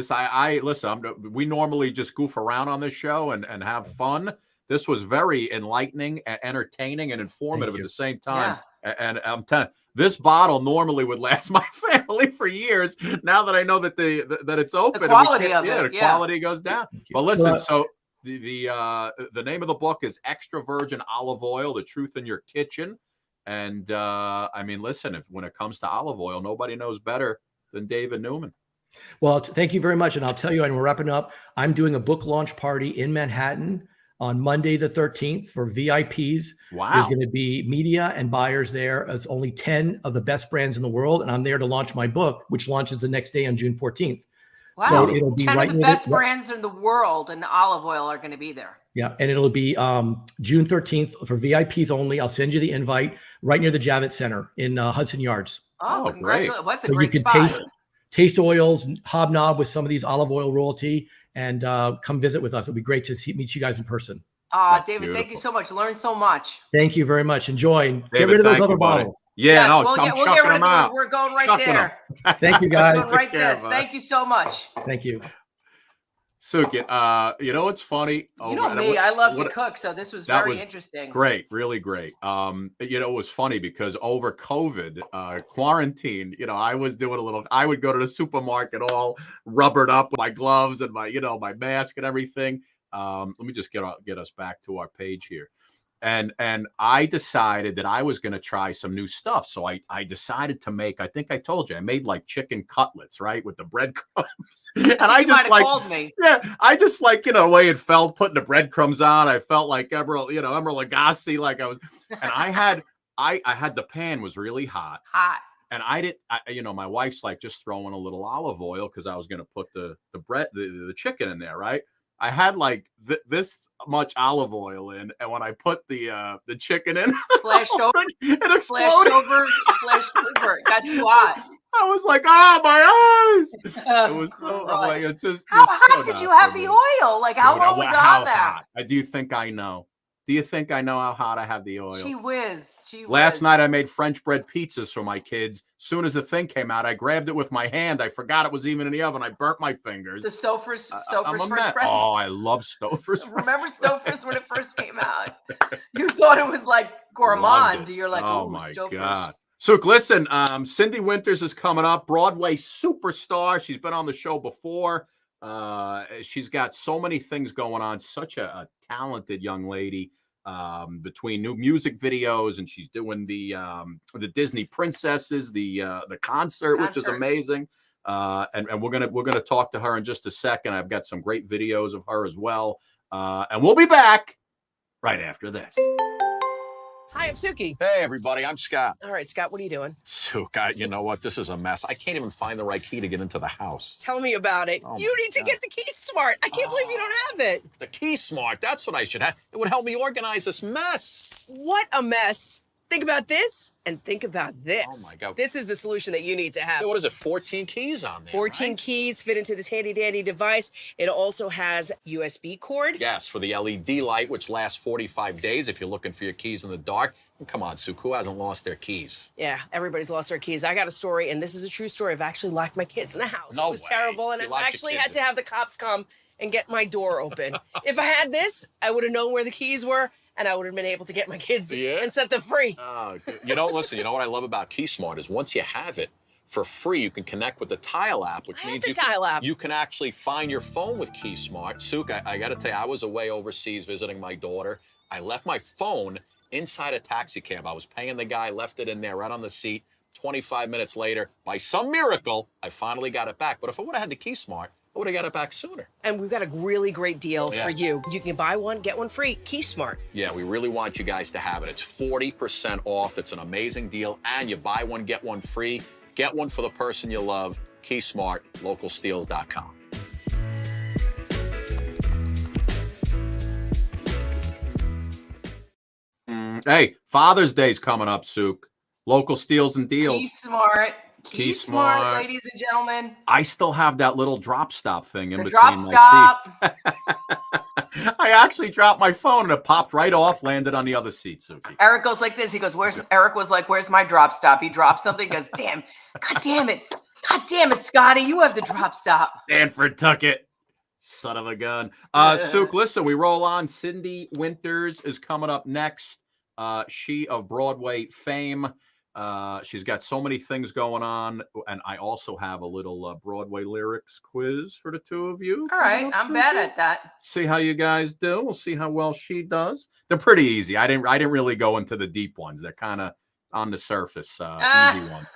We normally just goof around on this show and have fun. This was very enlightening, entertaining, and informative at the same time. Yeah. And I'm telling you, this bottle normally would last my family for years. Now that I know that that it's open, the quality of it, the quality goes down. But listen, so the name of the book is Extra Virgin Olive Oil: The Truth in Your Kitchen. And I mean, listen, when it comes to olive oil, nobody knows better than David Neuman. Well, thank you very much. And I'll tell you, and we're wrapping up, I'm doing a book launch party in Manhattan on Monday the 13th for VIPs. Wow. There's going to be media and buyers there. It's only 10 of the best brands in the world. And I'm there to launch my book, which launches the next day on June 14th. Wow. So it'll be 10 right of the best brands in the world in olive oil are going to be there. Yeah. And it'll be June 13th for VIPs only. I'll send you the invite right near the Javits Center in Hudson Yards. Oh, congratulations. What's a so great you can spot. Taste oils, hobnob with some of these olive oil royalty, and come visit with us. It'll be great to meet you guys in person. David, thank you so much. Learned so much. Thank you very much. Enjoy. David, get rid of those other bottles. Yeah, Yes, no, we'll I'm get chucking rid of them them. out. We're going right Chucking there. Thank you, We're guys. doing right Take care, this. bud. Thank you so much. Thank you. Suk, you know what's funny? You know me, I love to cook, so this was that very was interesting. Great, really great. You know, it was funny because over COVID, quarantine, you know, I was doing a little, I would go to the supermarket all rubbered up with my gloves and my, you know, my mask and everything. Let me just get us back to our page here. And I decided that I was going to try some new stuff. So I decided to make, I think I told you, I made like chicken cutlets, right? With the breadcrumbs. And I just like, called me. yeah, I just like, you know, the way it felt putting the breadcrumbs on. I felt like Emeril Lagasse, like I was, and I had the pan was really hot. And you know, my wife's like just throwing a little olive oil because I was going to put the chicken in there, right? I had like this much olive oil in, and when I put the chicken in, flashed over, it exploded. Flashed over. It got too hot. I was like, my eyes! It was so. I'm like, it's just. How hot so did you not have for the me. oil? Like how long was it on there? Hot? Do you think I know? Do you think I know how hot I have the oil? Gee whiz. Last night I made French bread pizzas for my kids. Soon as the thing came out, I grabbed it with my hand. I forgot it was even in the oven. I burnt my fingers. The Stouffer's I'm a French mess. bread. Oh, I love Stouffer's. Remember Stouffer's when it first came out? You thought it was like gourmand. You're like, oh ooh, my Stouffer's. God. So listen, Syndee Winters is coming up, Broadway superstar. She's been on the show before. She's got so many things going on. Such a talented young lady. Between new music videos, and she's doing the Disney princesses, the concert, which is amazing. And we're gonna talk to her in just a second. I've got some great videos of her as well. And we'll be back right after this. Hi, I'm Suki. Hey, everybody, I'm Scott. All right, Scott, what are you doing? Suk, you know what? This is a mess. I can't even find the right key to get into the house. Tell me about it. Oh you need to get the Key Smart. I can't believe you don't have it. The Key Smart, that's what I should have. It would help me organize this mess. What a mess. Think about this and think about this. Oh, my God. This is the solution that you need to have. Hey, what is it, 14 keys on there, 14 right? keys fit into this handy-dandy device. It also has USB cord. Yes, for the LED light, which lasts 45 days if you're looking for your keys in the dark. And come on, Suk, who hasn't lost their keys? Yeah, everybody's lost their keys. I got a story, and this is a true story. I've actually locked my kids in the house. No It was way. terrible, and You I locked your actually kids had to have the cops come and get my door open. If I had this, I would have known where the keys were, and I would have been able to get my kids and set them free. Oh, you know, listen, you know what I love about Key Smart is once you have it, for free, you can connect with the Tile app, which means you can actually find your phone with Key Smart. Suk, I got to tell you, I was away overseas visiting my daughter. I left my phone inside a taxi cab. I was paying the guy, left it in there right on the seat. 25 minutes later, by some miracle, I finally got it back. But if I would have had the Key Smart, I would have got it back sooner. And we've got a really great deal for you. You can buy one, get one free. Key Smart. Yeah, we really want you guys to have it. It's 40% off. It's an amazing deal. And you buy one, get one free. Get one for the person you love. Key Smart, localsteels.com. Hey, Father's Day's coming up, Suk. Local steals and deals. Key Smart. Key Smart, Smart. ladies and gentlemen. I still have that little drop stop thing in The between drop my stop. seats. I actually dropped my phone and it popped right off, landed on the other seat, Suki. Eric goes like this. He goes, Eric was like, where's my drop stop? He dropped something. He goes, God damn it, Scotty, you have the drop stop. Stanford took it. Son of a gun. Suk, listen, we roll on. Syndee Winters is coming up next. She of Broadway fame. She's got so many things going on. And I also have a little Broadway lyrics quiz for the two of you. All right. I'm bad at that. See how you guys do. We'll see how well she does. They're pretty easy. I didn't really go into the deep ones. They're kind of on the surface. Easy one.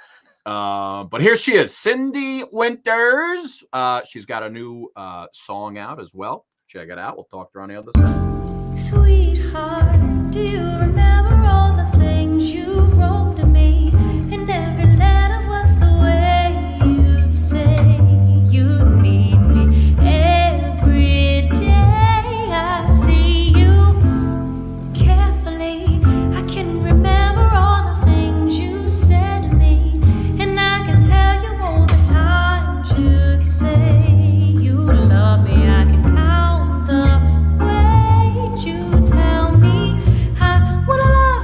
But here she is, Syndee Winters. She's got a new song out as well. Check it out. We'll talk to her on the other side. Sweetheart, do you remember all the things you wrote to me? And every letter was the way you'd say you need me. Every day I see you carefully. I can remember all the things you said to me. And I can tell you all the times you'd say you love me. I can count the ways you tell me I wanna love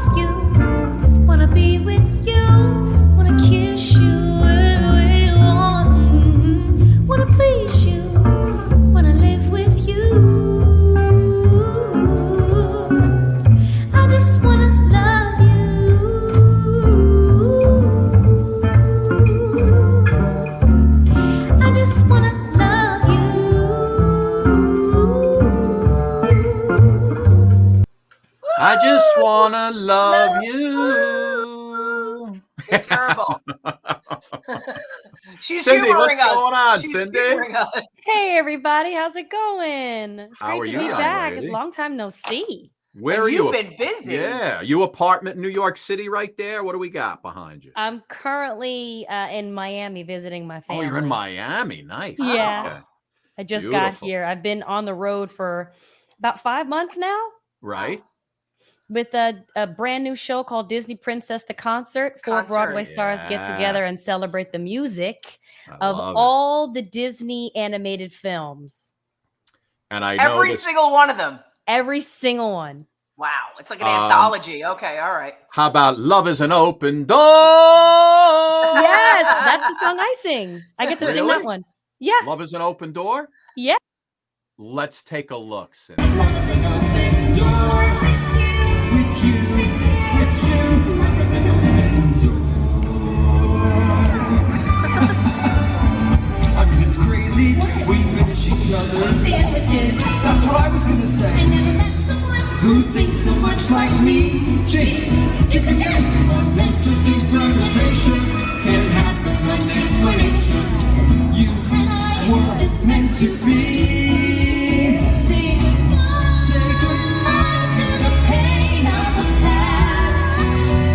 I just wanna love you. You're terrible. She's Syndee, what's humoring us. going on, She's Syndee? humoring us. Hey, everybody. How's it going? It's How great are to you, be young back. lady? It's a long time no see. Where And are you? you've been busy. Yeah, you apartment in New York City right there? What do we got behind you? I'm currently in Miami visiting my family. Oh, you're in Miami. Nice. Yeah. Okay. I just got Beautiful. here. I've been on the road for about 5 months now Right? with a brand new show called Disney Princess the Concert. Four Broadway stars get together Yes. and celebrate the music I of love it. all the Disney animated films. And I know Every this. single one of them. Every single one. Wow. It's like an anthology. Okay. All right. How about Love is an Open Door? Yes, that's the song I sing. I get to sing that Really? one. Yeah. Love is an Open Door? Yeah. Let's take a look, Syndee. I mean, it's crazy. We finish each other's sandwiches. That's what I was gonna say. I never met someone who thinks so much like me. Jeez, it's again a mental synchronization. Can't happen like explanation. You were meant to be. Say goodbye to the pain of the past.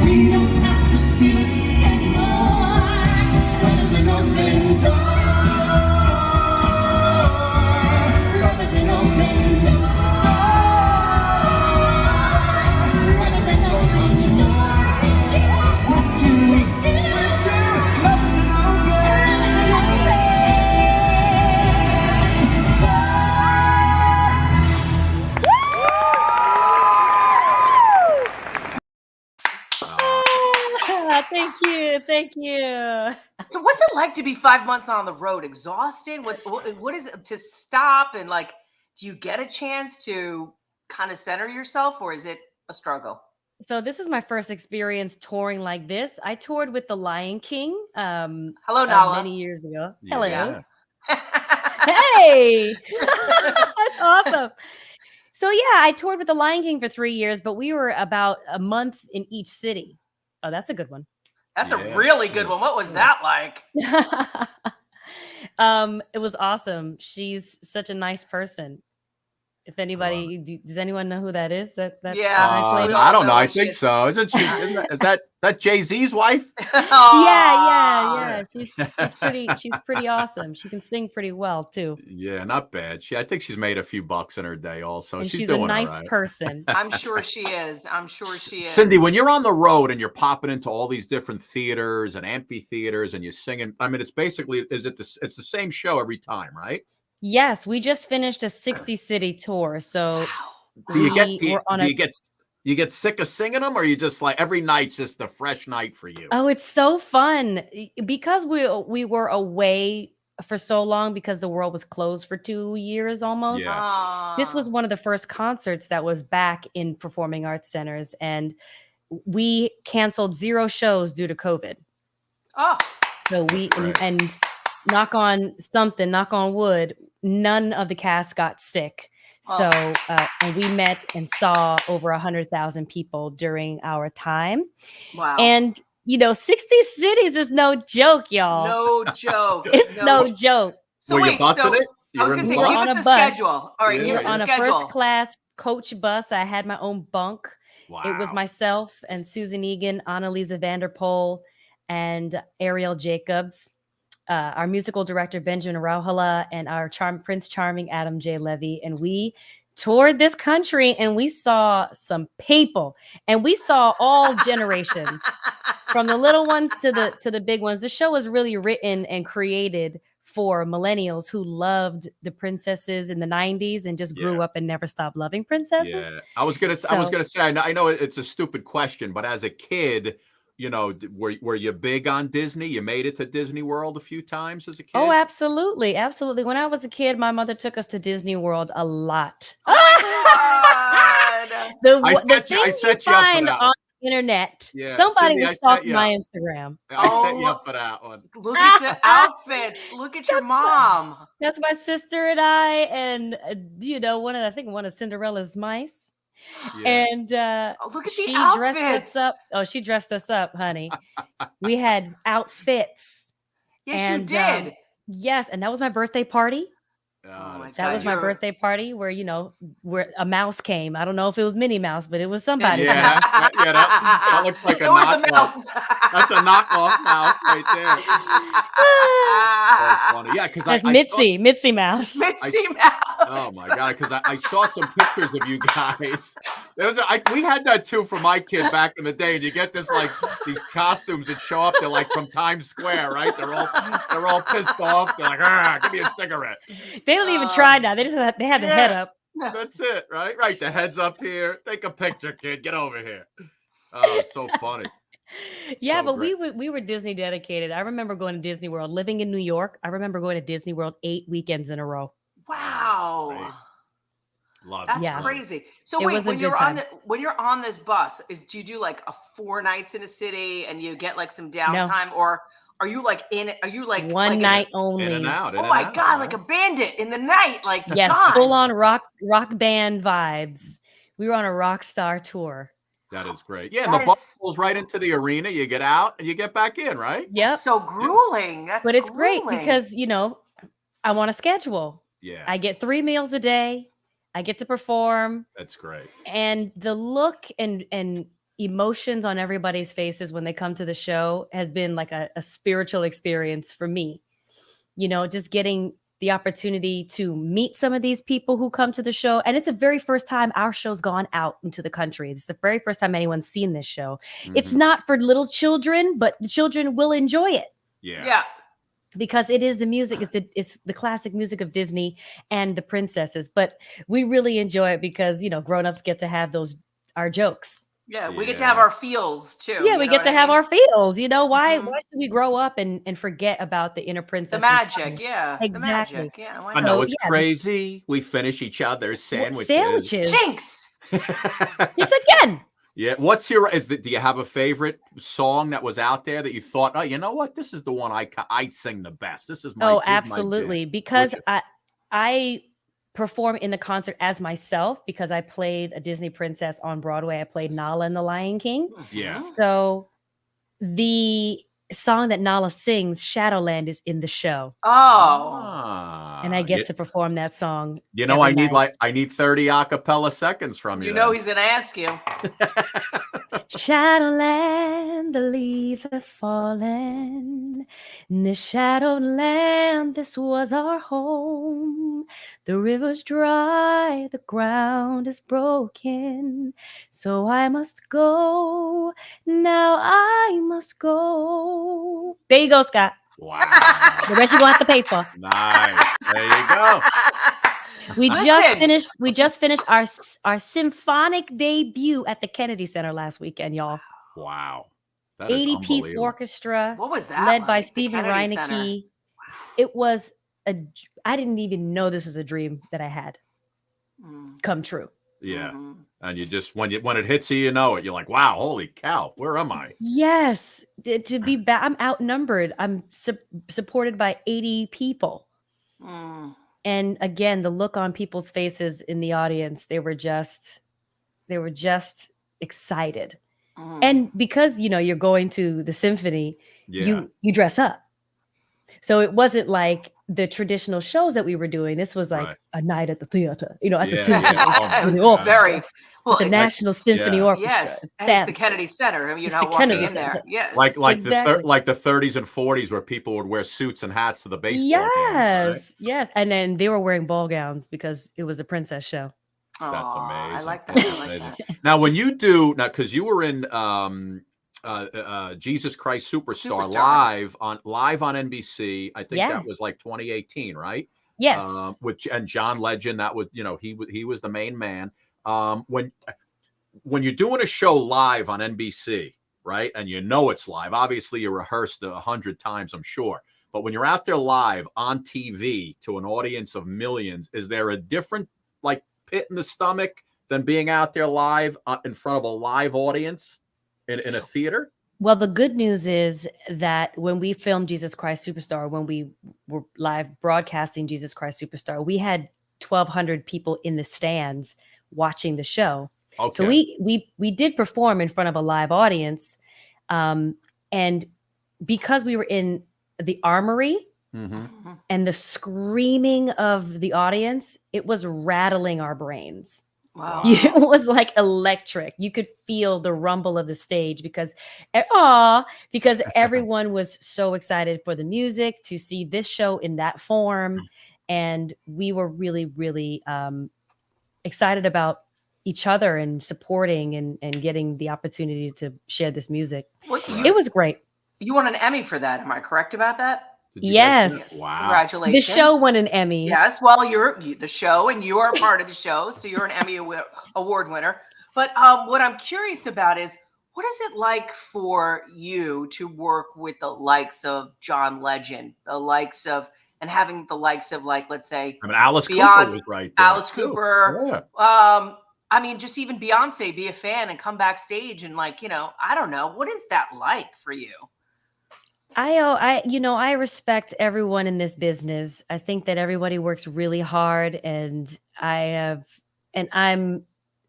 We don't have to feel it anymore. Love is an open door. Love is an open door. Love is an open door. With you, love is an Thank you. Thank you. So what's it like to be 5 months on the road? Exhausting? What is it to stop and like, do you get a chance to kind of center yourself or is it a struggle? So this is my first experience touring like this. I toured with the Lion King Hello, Nala. many years ago. Yeah. Hello. Hey. That's awesome. So yeah, I toured with the Lion King for 3 years, but we were about a month in each city. Oh, that's a good one. That's a really good one. What was that like? It was awesome. She's such a nice person. If anybody, does anyone know who that is? That Yeah. nice lady? I don't know. I think so. Isn't she? Is that Jay-Z's wife? Yeah. She's pretty awesome. She can sing pretty well too. Yeah, not bad. I think she's made a few bucks in her day also. And she's doing a nice all right. person. I'm sure she is. I'm sure she is. Syndee, when you're on the road and you're popping into all these different theaters and amphitheaters and you're singing, I mean, it's basically, it's the same show every time, right? Yes, we just finished a 60 city tour. So Do you get sick of singing them, or you just like every night's just a fresh night for you? Oh, it's so fun because we were away for so long because the world was closed for 2 years almost. Yeah. This was one of the first concerts that was back in performing arts centers, and we canceled 0 shows due to COVID. Oh, so and knock on wood, none of the cast got sick. So, and we met and saw over 100,000 people during our time. Wow. And, 60 cities is no joke, y'all. No joke. It's no joke. So were you busing it? I was going to say, give on us a a bus. schedule. All right, give us a On a schedule. first class coach bus. I had my own bunk. Wow. It was myself and Susan Egan, Annalisa Vanderpool, and Ariel Jacobs. Our musical director, Benjamin Rauhala, and our Prince Charming, Adam J. Levy. And we toured this country and we saw some people and we saw all generations from the little ones to the big ones. The show was really written and created for millennials who loved the princesses in the 90s and just grew up and never stopped loving princesses. Yeah. I was gonna say, I know it's a stupid question, but as a kid, were you big on Disney? You made it to Disney World a few times as a kid? Oh, absolutely. Absolutely. When I was a kid, my mother took us to Disney World a lot. Oh, my God. I set you up for find that. on the internet. Yeah, Somebody Syndee, was stalking my Instagram. I set you up for that one. Look at the outfits. Look at your mom. That's my sister and I, and one of Cinderella's mice. And look at the she dressed outfits. us up. Oh, she dressed us up, honey. We had outfits. Yes, and, you did. Yes, and that was my birthday party. my That was my birthday party where, where a mouse came. I don't know if it was Minnie Mouse, but it was somebody's mouse. That looks like a knockoff. That's a knockoff mouse right there. So funny. Yeah, because That's Mitzi Mouse. Mitzi Mouse. Oh my god! Because I saw some pictures of you guys. We had that too for my kid back in the day. And you get this these costumes that show up. They're like from Times Square, right? They're all pissed off. They're like, give me a cigarette. They don't even try now. They just have the head up. That's it, right? Right. The head's up here. Take a picture, kid. Get over here. Oh, it's so funny. Yeah, So but great. we were Disney dedicated. I remember going to Disney World, living in New York. I remember going to Disney World 8 weekends in a row. Wow. Love That's Yeah. crazy. So It wait, was a when you're good on time. when you're on this bus, do you do like a 4 nights in a city and you get like some downtime, or are you like in it? Are you like One night only. In and out. Oh my god, like a bandit in the night, like Yes, gone. full on rock band vibes. We were on a rock star tour. That is great. Yeah, and the bus goes right into the arena. You get out and you get back in, right? Yep. So grueling. That's But it's great grueling. because, I'm on a schedule. Yeah. I get 3 meals a day. I get to perform. That's great. And the look and emotions on everybody's faces when they come to the show has been like a spiritual experience for me. Just getting the opportunity to meet some of these people who come to the show. And it's the very first time our show's gone out into the country. It's the very first time anyone's seen this show. It's not for little children, but the children will enjoy it. Yeah. Because it is the music, it's the classic music of Disney and the princesses. But we really enjoy it because, grown-ups get to have our jokes. Yeah, we get to have our feels too. Yeah, we get to have our feels. Why should we grow up and forget about the inner princess? The magic, yeah. Exactly. The magic, yeah. Why I know not? it's crazy. We finish each other's sandwiches. Jinx. It's again. Yeah. Do you have a favorite song that was out there that you thought, oh, you know what? This is the one I sing the best. This is my. Oh, this is my absolutely. jam. Because I perform in the concert as myself because I played a Disney princess on Broadway. I played Nala in The Lion King. Yeah. So the song that Nala sings, Shadowland, is in the show. Oh. And I get to perform that song. I every night. need 30 a cappella seconds from you. You know he's gonna ask you. Shadowland, the leaves have fallen. In the Shadowland, this was our home. The river's dry, the ground is broken. So I must go. Now I must go. There you go, Scott. Wow. The rest you're gonna have to pay for. Nice. There you go. We just finished our symphonic debut at the Kennedy Center last weekend, y'all. Wow. That is 80-piece unbelievable. orchestra. What was that? Led by like, the Stephen Kennedy Center? Reineke. It was I didn't even know this was a dream that I had come true. Yeah. And you just when it hits you, you know it. You're like, wow, holy cow, where am I? Yes, to be back, I'm outnumbered. I'm supported by 80 people. And again, the look on people's faces in the audience, they were just excited. And because, you're going to the symphony, you dress up. So it wasn't like the traditional shows that we were doing. This was like a night at the theater, at the symphony. It was very well, the National Symphony Orchestra. Yes, and it's the Kennedy Center. I mean, you're not walking in there. Yes, like exactly. the 30s and 40s where people would wear suits and hats to the baseball Yes, games, right? yes, and then they were wearing ball gowns because it was a princess show. That's amazing. I like that. That's I like amazing. that. Now, when you do because you were in Jesus Christ Superstar live on NBC. I think that was like 2018, right? Yes. And John Legend, that was he was the main man. When you're doing a show live on NBC, right, and it's live, obviously you rehearsed 100 times, I'm sure. But when you're out there live on TV to an audience of millions, is there a different pit in the stomach than being out there live in front of a live audience in a theater? Well, the good news is that when we filmed Jesus Christ Superstar, when we were live broadcasting Jesus Christ Superstar, we had 1,200 people in the stands watching the show. So Okay. we did perform in front of a live audience, and because we were in the Armory and the screaming of the audience, it was rattling our brains. Wow. It was like electric. You could feel the rumble of the stage because everyone was so excited for the music, to see this show in that form. And we were really, really excited about each other and supporting and getting the opportunity to share this music. Well, It was great. You won an Emmy for that. Am I correct about that? Yes. Wow. Congratulations. The show won an Emmy. Yes. Well, you're the show, and you are a part of the show, so you're an Emmy award winner. But what I'm curious about is, what is it like for you to work with the likes of John Legend, the likes of, and having the likes of, like, let's say, I mean, Alice Cooper Beyonce, was right there. Alice too. Cooper. Yeah. I mean, just even Beyonce, be a fan and come backstage and, like, I don't know, what is that like for you? I respect everyone in this business. I think that everybody works really hard, and I'm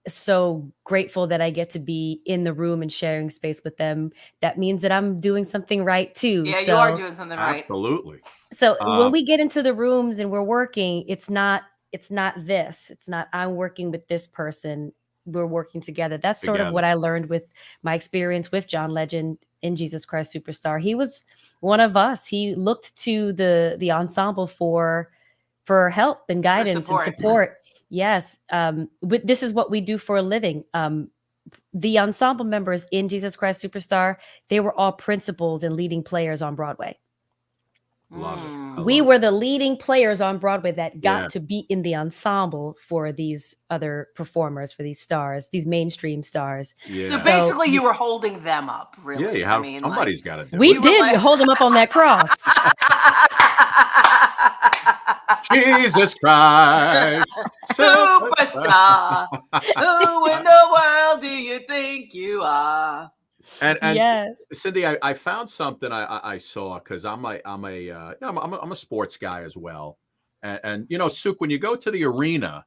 so grateful that I get to be in the room and sharing space with them. That means that I'm doing something right too. Yeah, so, you are doing something right. Absolutely. So when we get into the rooms and we're working, it's not this. It's not I'm working with this person. We're working together. That's sort of what I learned with my experience with John Legend in Jesus Christ Superstar. He was one of us. He looked to the ensemble for help and guidance and support. Yes. This is what we do for a living. The ensemble members in Jesus Christ Superstar, they were all principals and leading players on Broadway. Love it. We were the leading players on Broadway that got to be in the ensemble for these other performers, for these stars, these mainstream stars. So basically, you were holding them up, really. Yeah, you have, somebody's got to do it. We did hold them up on that cross. Jesus Christ, superstar. Who in the world do you think you are? And yes. Syndee, I found something I saw, because I'm a sports guy as well, and Suk, when you go to the arena,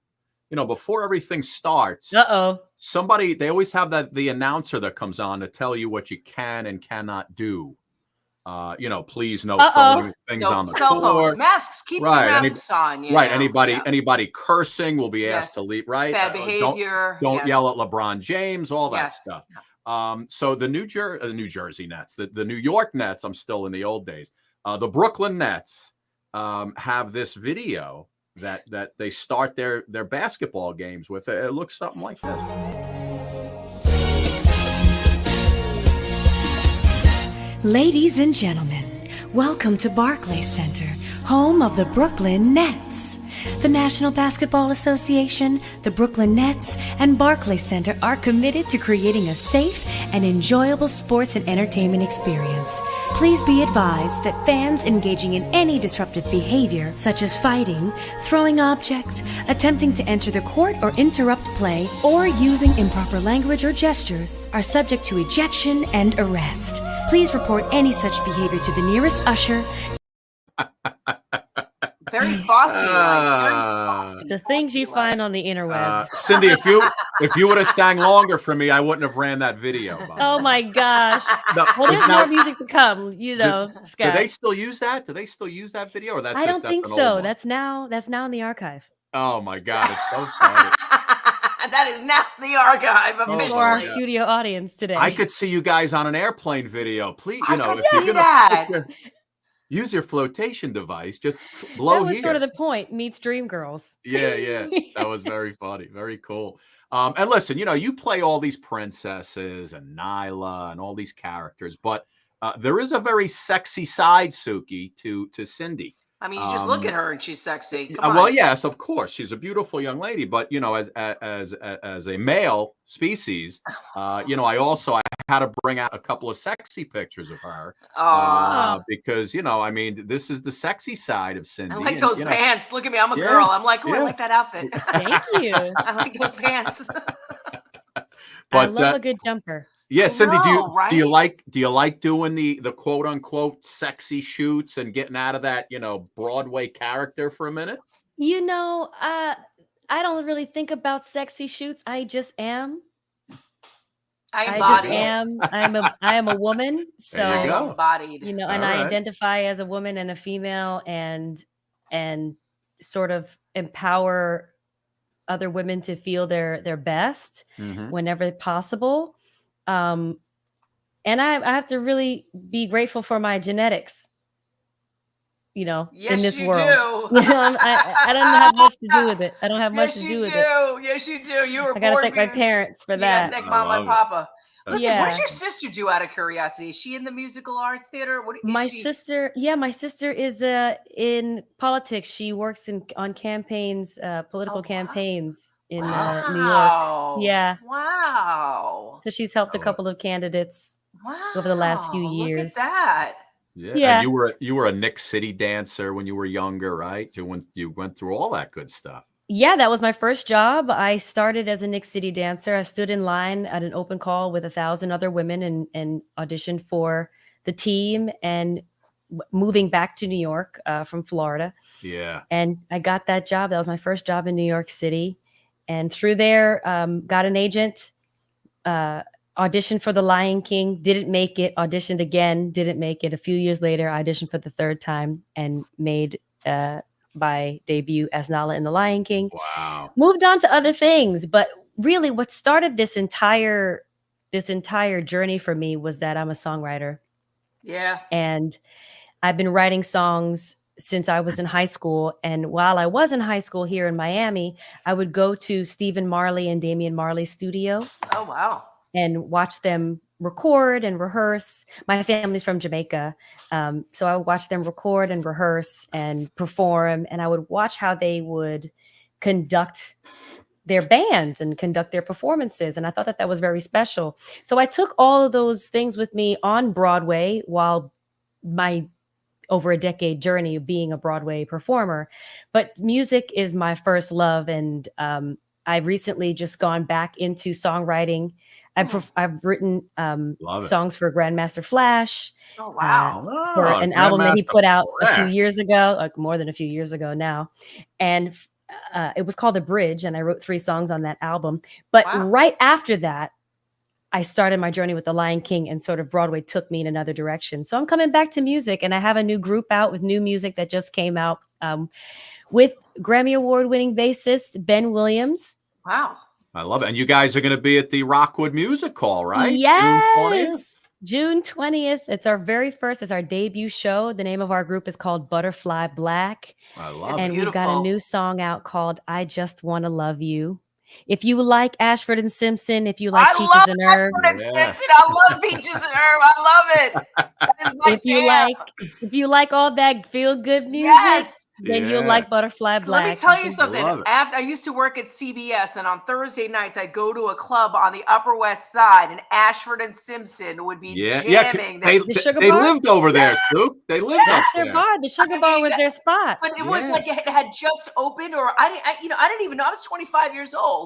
before everything starts, they always have the announcer that comes on to tell you what you can and cannot do. Please no throwing things on the cell floor. phones, masks, keep your masks on. Right. Anybody cursing will be asked to leave. Right. Bad behavior. Don't yell at LeBron James. All that stuff. Yeah. So the New Jersey Nets, the New York Nets, I'm still in the old days. The Brooklyn Nets have this video that they start their basketball games with. It looks something like this. Ladies and gentlemen, welcome to Barclays Center, home of the Brooklyn Nets. The National Basketball Association, the Brooklyn Nets, and Barclays Center are committed to creating a safe and enjoyable sports and entertainment experience. Please be advised that fans engaging in any disruptive behavior, such as fighting, throwing objects, attempting to enter the court or interrupt play, or using improper language or gestures, are subject to ejection and arrest. Please report any such behavior to the nearest usher. Very bossy. The things you find on the interwebs. Syndee, if you would have stayed longer for me, I wouldn't have ran that video. Oh my gosh! No, well, there's more music to come. Scott. Do they still use that? Do they still use that video, or that's? I don't think so. That's now in the archive. Oh my God, it's so funny. That is now the archive officially. For our studio audience today. I could see you guys on an airplane video. Please, if you're gonna use your flotation device, just blow. That was sort of the point. Meets Dreamgirls. Yeah. That was very funny. Very cool. And listen, you play all these princesses and Nyla and all these characters, but there is a very sexy side, Suki, to Syndee. I mean, you just look at her and she's sexy. Well, yes, of course, she's a beautiful young lady. But as a male species, I had to bring out a couple of sexy pictures of her because this is the sexy side of Syndee. I like those pants. Look at me, I'm a girl. I'm like, I like that outfit. Thank you. I like those pants. I love a good jumper. Yeah, Syndee, do you like doing the quote unquote sexy shoots and getting out of that Broadway character for a minute? I don't really think about sexy shoots. I just am. I just embody it. am. I am a woman. So There you I go. embodied. you know, All and I right. identify as a woman and a female, and sort of empower other women to feel their best Mhm. whenever possible. And I have to really be grateful for my genetics, you know, in Yes, this you world. do. You know, I don't have much to do with it. I don't have much Yes, to you do with it. do. Yes, you do. You were I gotta born thank my being. parents for You got to that. thank I mama and love it. papa. That's Listen, what does Yeah. your sister do out of curiosity? Is she in the musical arts theater? What is My she? sister, my sister is in politics. She works on campaigns, political campaigns in New York. Wow. Yeah. Wow. So she's helped a love it. couple of candidates over the last few Wow. Look at years. that. Yeah. Yeah. And you were a Nick City dancer when you were younger, right? You went through all that good stuff. Yeah, that was my first job. I started as a Nick City dancer. I stood in line at an open call with 1,000 other women and auditioned for the team, and moving back to New York from Florida. Yeah. And I got that job. That was my first job in New York City. And through there, got an agent, auditioned for The Lion King, didn't make it, auditioned again, didn't make it. A few years later, I auditioned for the third time and made my debut as Nala in The Lion King. Wow. Moved on to other things. But really what started this entire journey for me was that I'm a songwriter. Yeah. And I've been writing songs since I was in high school. And while I was in high school here in Miami, I would go to Stephen Marley and Damian Marley's studio Oh, wow. and watch them record and rehearse. My family's from Jamaica. So I would watch them record and rehearse and perform. And I would watch how they would conduct their bands and conduct their performances. And I thought that was very special. So I took all of those things with me on Broadway while my over a decade journey of being a Broadway performer. But music is my first love. And I've recently just gone back into songwriting. I've written songs for Grandmaster Flash. Oh, wow. For an album that he Grandmaster put out a few Flash. years ago, like more than a few years ago now. And it was called The Bridge, and I wrote 3 songs on that album. But right after that, I started my journey with The Lion King, and sort of Broadway took me in another direction. So I'm coming back to music, and I have a new group out with new music that just came out with Grammy Award-winning bassist Ben Williams. Wow. I love it. And you guys are going to be at the Rockwood Music Hall, right? Yes. June 20th. It's our very first, it's our debut show. The name of our group is called Butterfly Black. I love And it. we've got a new song out called I Just Want to Love You. If you like Ashford and Simpson, if you like I Peaches love and Herb, Ashford and Simpson. I love Peaches and Herb. I love it. That is my if you like all that feel good music, Yes. then you'll like Butterfly Black. Let me tell you can- something. After I used to work at CBS, and on Thursday nights I'd go to a club on the Upper West Side, and Ashford and Simpson would be jamming. They Sugar Bar? lived over there, Scoop. They lived up That's their there. bar. The Sugar Bar was their spot. But it was like it had just opened, or I didn't even know. I was 25 years old,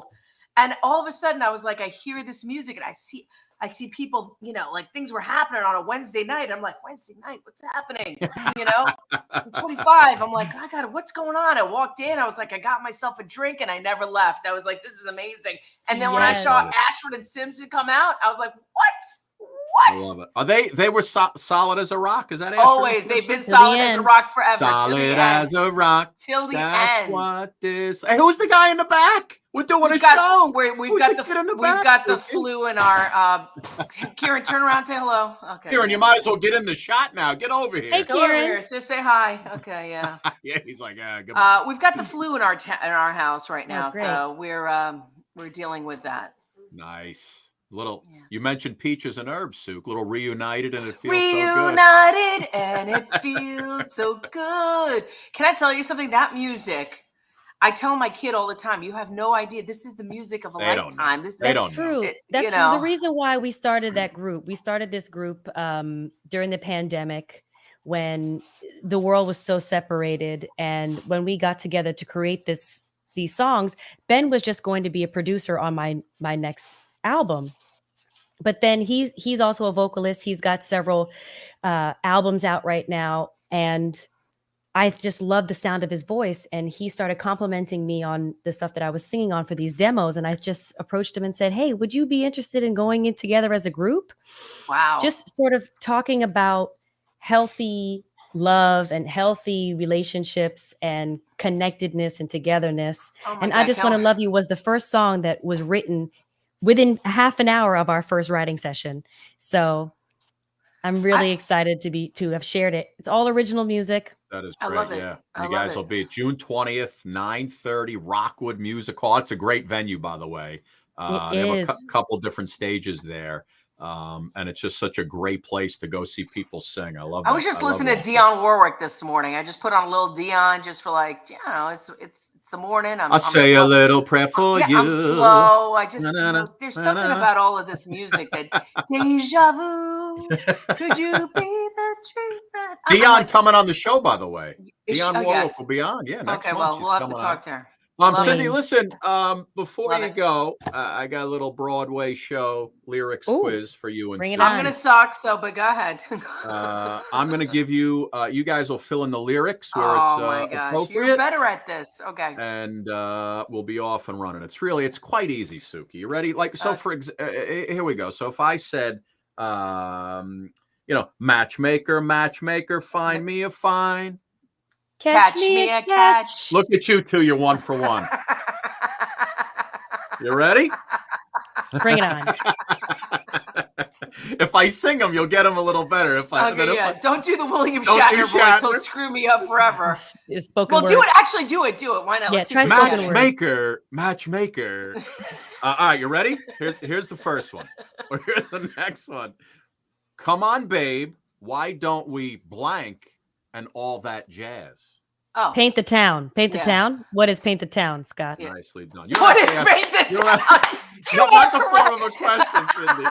and all of a sudden I was like, I hear this music, and I see people, like things were happening on a Wednesday night. I'm like, Wednesday night, what's happening? I'm 25. I'm like, I got it. What's going on? I walked in. I was like, I got myself a drink, and I never left. I was like, this is amazing. And then when I saw Ashford and Simpson come out, I was like, what? I love it. They were solid as a rock. Is that Ashford? Always. They've been solid as a rock forever. Solid as a rock. Till the That's end. what this. Hey, who's the guy in the back? We're doing a show. We've got the flu in our. Kieran, turn around, say hello. Okay. Kieran, you might as well get in the shot now. Get over here. Hey, Go over Kieran. here. Just say hi. Okay, yeah. Yeah, he's like, goodbye. We've got the flu in our house right now, great. so we're dealing with that. Nice. You mentioned Peaches and Herbs, Souk. Little reunited, and it feels so Reunited, and it feels so good. Can I tell you something? That music, I tell my kid all the time, you have no idea. This is the music of a lifetime. That's true. That's the reason why we started that group. We started this group during the pandemic when the world was so separated. And when we got together to create these songs, Ben was just going to be a producer on my next album. But then he's also a vocalist. He's got several albums out right now. And I just loved the sound of his voice, and he started complimenting me on the stuff that I was singing on for these demos. And I just approached him and said, "Hey, would you be interested in going in together as a group?" Wow. Just sort of talking about healthy love and healthy relationships and connectedness and togetherness. Oh my And God, I Just Want to Love You was the first song that was written within half an hour of our first writing session. So I'm really excited to have shared it. It's all original music. That is I great. love it. Yeah. I You love guys it. will be at June 20th, 9:30, Rockwood Music Hall. It's a great venue, by the way. They have a couple different stages there. And it's just such a great place to go see people sing. I love it. I was just listening to Dionne Warwick this morning. I just put on a little Dionne just for like, you know, it's the morning. I'll say a little prayer for you. I'm slow. I just, there's something about all of this music that deja vu. Could you be the tree that Dionne coming on the show, by the way. Is she- Dionne oh, Warwick yes. will be on. Yeah, next Okay, month. well, She's we'll have to coming talk on. to her. Cindy, listen, before Love you it. go, I got a little Broadway show lyrics quiz for you and bring it Sue. I'm going to suck, but go ahead. I'm going to give you, you guys will fill in the lyrics where Oh it's my gosh, appropriate. you're better at this. Okay. And we'll be off and running. It's quite easy, Suki. You ready? Like, so here we go. So if I said, matchmaker, matchmaker, find me a fine. Catch me a catch. Look at you two. You're 1 for 1. You ready? Bring it on. If I sing them, you'll get them a little better. Don't do the William Don't do Shatner voice. He'll screw me up forever. It's spoken Well, word. do it. Actually, do it. Why not? Yeah, Let's try see spoken what word. Matchmaker. All right, you ready? Here's the first one. Or here's the next one. Come on, babe. Why don't we blank and all that jazz? Oh. Paint the town. Paint the town. What is paint the town, Scott? Nicely done. What is paint the town? Not the form of a question, Cindy.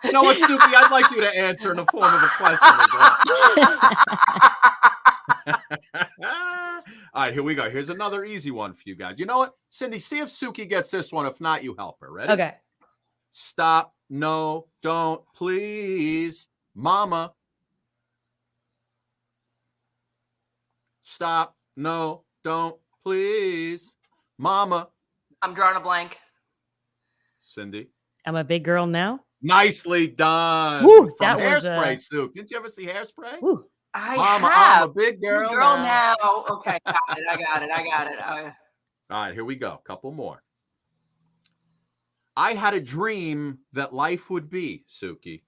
You know what, Suki? I'd like you to answer in the form of a question as well. All right, here we go. Here's another easy one for you guys. You know what, Cindy? See if Suki gets this one. If not, you help her. Ready? Okay. Stop. No, don't, please. Mama. Stop. No, don't, please. Mama. I'm drawing a blank. Cindy. I'm a big girl now. Nicely done. Woo, From that was, Hairspray, Sue. Didn't you ever see Hairspray? Woo. Mama, I'm a big girl, now. Okay, got it. I got it. All right, here we go. Couple more. I had a dream that life would be, Suki.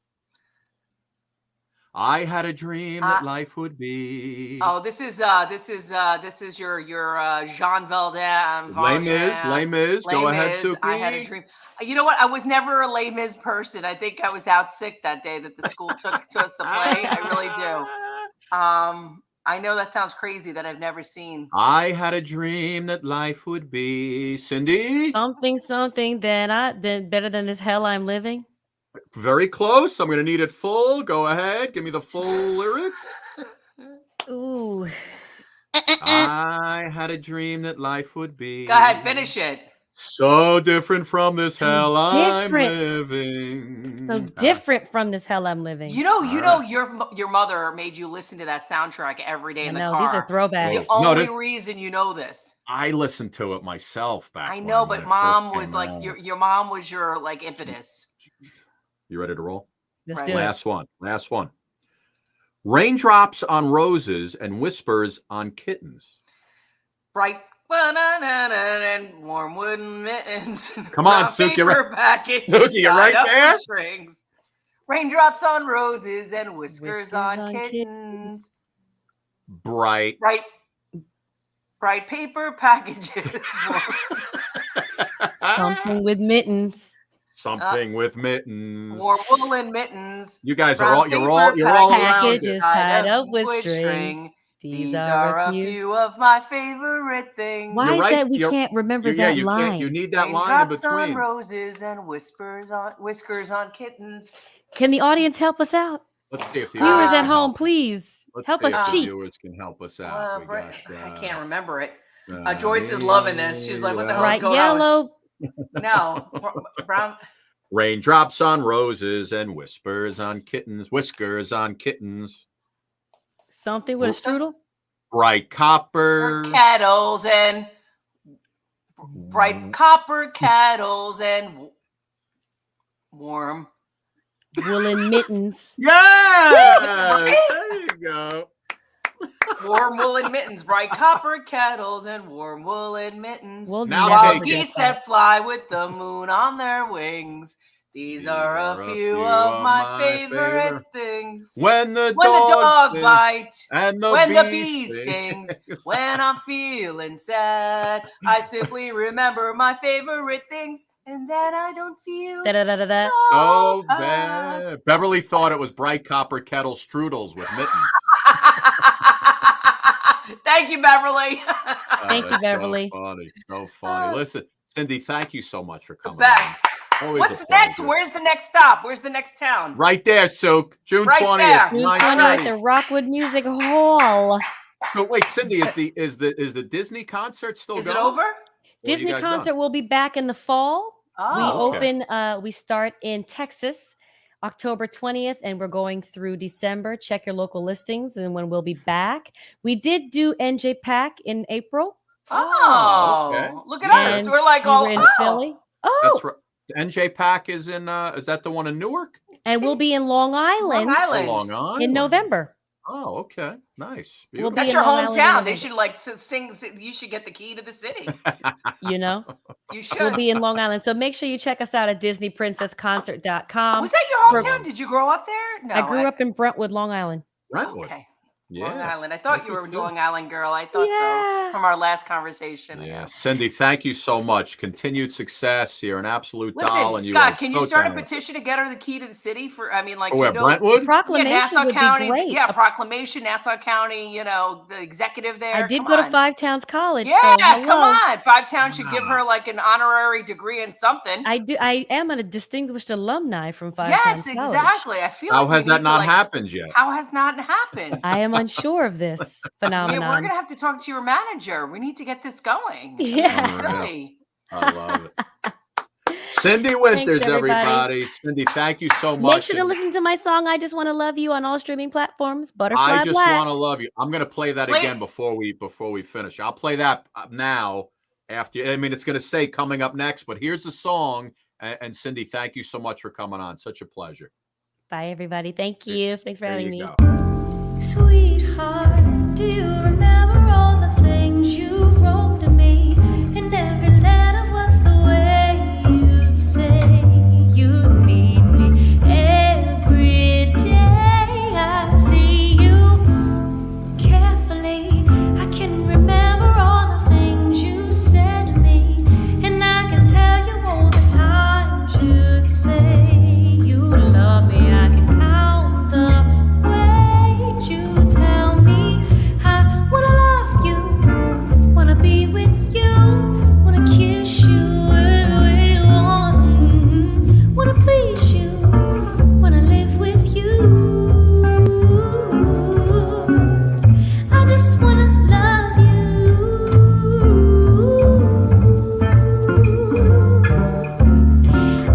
I had a dream that life would be. Oh, this is your Jean Valjean. Les Mis. Go ahead, Suki. I had a dream. You know what? I was never a Les Mis person. I think I was out sick that day that the school took to us to play. I really do. I know that sounds crazy that I've never seen. I had a dream that life would be. Cindy? Something that better than this hell I'm living. Very close. I'm going to need it full. Go ahead. Give me the full lyric. Ooh. I had a dream that life would be. Go ahead, finish it. So different from this hell I'm different. living. So different from this hell I'm living. You know, your mother made you listen to that soundtrack every day in the car. These are throwbacks. It's the only reason you know this. I listened to it myself back. I know, when but it mom first was came like out. your mom was your like impetus. You ready to roll? Let's Right. do it. Last one. Raindrops on roses and whispers on kittens. Bright and warm wooden mittens. Come on, Brown Suki, you're paper right. packages Suki, you're tied right up there. with strings. Raindrops on roses and whiskers on kittens. Bright. Bright paper packages. Something with mittens. Something with mittens. Warm woolen mittens. You guys are Brown all you're all paper around Packages it. tied up with wood string. These are a few of my favorite things. Why You're is right. that we can't remember that you line? Can't. You need that line in Raindrops on between. roses and whiskers on kittens. Can the audience help us out? Let's see if the Viewers audience at can home, help. please Let's help see us if the cheat. viewers can help us out. We got, I can't remember it. Joyce is loving this. She's like, "What the hell is Bright going yellow. on?" No, brown. Raindrops on roses and whispers on kittens. Whiskers on kittens. Something with a strudel? Bright copper. Kettles and bright copper kettles and warm woolen mittens. Yeah, there you go. Warm woolen mittens, bright copper kettles, and warm woolen mittens. We'll Now never Wild take get geese that fly with the moon on their wings. These are a few of my favorite things. When the dog sting, bites, and the when the bee bee sting. stings, when I'm feeling sad, I simply remember my favorite things, and then I don't feel Da-da-da-da-da. So bad. Beverly thought it was bright copper kettle strudels with mittens. Thank you, Beverly. Thank you, That's Beverly. So funny. So funny. Listen, Syndee, thank you so much for coming. Best. Always What's a next? pleasure. Where's the next stop? Where's the next town? Right there, Soak. June Right 20th. there. June 9:30. 20th at Rockwood Music Hall. So wait, Syndee, is the Disney concert still Is going? it over? What have Disney you guys concert done? will be back in the fall. Oh, we open, we start in Texas, October 20th, and we're going through December. Check your local listings and when we'll be back. We did do NJ Pack in April. Oh, okay. Look at us. And We're like we all were in Philly. Oh, That's right. NJ Pack is in. Is that the one in Newark? and we'll be in Long Island, Long Island. in November. Oh, okay. Nice. We'll be That's in your Long Island in hometown. They November. should like sing. You should get the key to the city. You know, You should. we'll be in Long Island. So make sure you check us out at DisneyPrincessConcert.com. Was that your hometown? Did you grow up there? No, I grew up in Brentwood, Long Island. Brentwood. Okay. Yeah. Long Island. I thought you were a good. Long Island girl. I thought so from our last conversation. Yeah, Syndee, thank you so much. Continued success. You're an absolute Listen, doll, and you Scott, are can so you start a talented. petition to get her the key to the city? For I mean, like For where, you know, Brentwood? Proclamation Nassau would be County, great. yeah, proclamation, Nassau County. You know, the executive there. I did Come go to on. Five Towns College. Yeah, so come hello. on. Five Towns should give her like an honorary degree in something. I do. I am a distinguished alumni from Five Yes, Towns College. exactly. I feel How like we has need that to, not like, happened yet? How has not happened? I am unsure of this Yeah, phenomenon. we're gonna have to talk to your manager. We need to get this going. Yeah. Really. I love it. Syndee Winters, everybody. everybody. Syndee, thank you so Make much. sure to And listen to my song "I Just Want to Love You" on all streaming platforms. Butterfly I just Black. want to love you. I'm going to play that Play again it. before we finish. I'll play that now. After, I mean, it's going to say coming up next, but here's the song. And Syndee, thank you so much for coming on. Such a pleasure. Bye, everybody. Thank you. Thanks for There having you me. go. Sweetheart, do you remember all the things you wrote to me? And every letter was the way you'd say you need me. Every day I see you carefully. I can remember all the things you said to me. And I can tell you all the times you'd say you love me. I can count the you tell me I wanna love you, wanna be with you, wanna kiss you every you want, wanna please you, wanna live with you. I just wanna love you.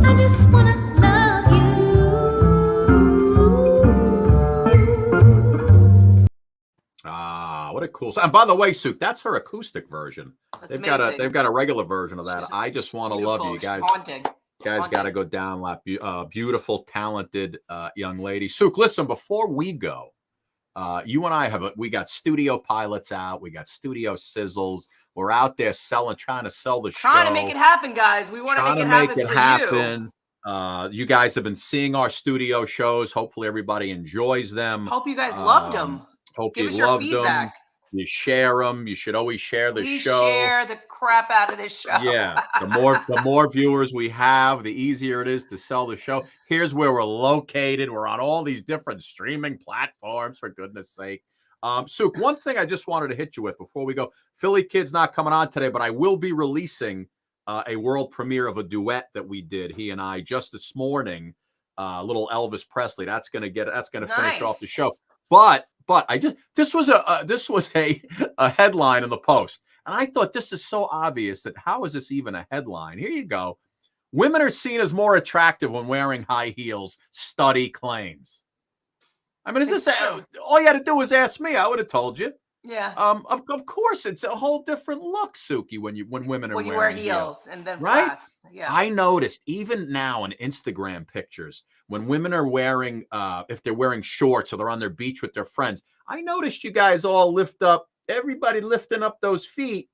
I just wanna love you. What a cool song. And by the way, Sook, that's her acoustic version. That's They've amazing. got a regular version of that. I just want to love you. You Beautiful. guys. She's haunting. Guys got to go down lap. Beautiful, talented young lady. Sook, listen, before we go, you and I we got studio pilots out. We got studio sizzles. We're out there trying to sell the show. Trying to make it happen, guys. We want to make it happen for you. You guys have been seeing our studio shows. Hopefully everybody enjoys them. Hope you guys loved them. Hope Give you us your loved them. feedback. You share them. You should always share the Please show. share the crap out of this show. Yeah, the more viewers we have, the easier it is to sell the show. Here's where we're located. We're on all these different streaming platforms, for goodness sake. Sook, one thing I just wanted to hit you with before we go. Philly Kid's not coming on today, but I will be releasing a world premiere of a duet that we did, he and I, just this morning. Little Elvis Presley. That's gonna finish off the show. But this was a headline in the Post, and I thought, this is so obvious that how is this even a headline? Here you go. Women are seen as more attractive when wearing high heels, study claims. I mean, is this all you had to do was ask me? I would have told you. Yeah. Of course, it's a whole different look, Suki, when women are when you wearing wear heels and then right? flats. Yeah. I noticed even now in Instagram pictures when women are wearing, if they're wearing shorts or they're on their beach with their friends, I noticed you guys all everybody lifting up those feet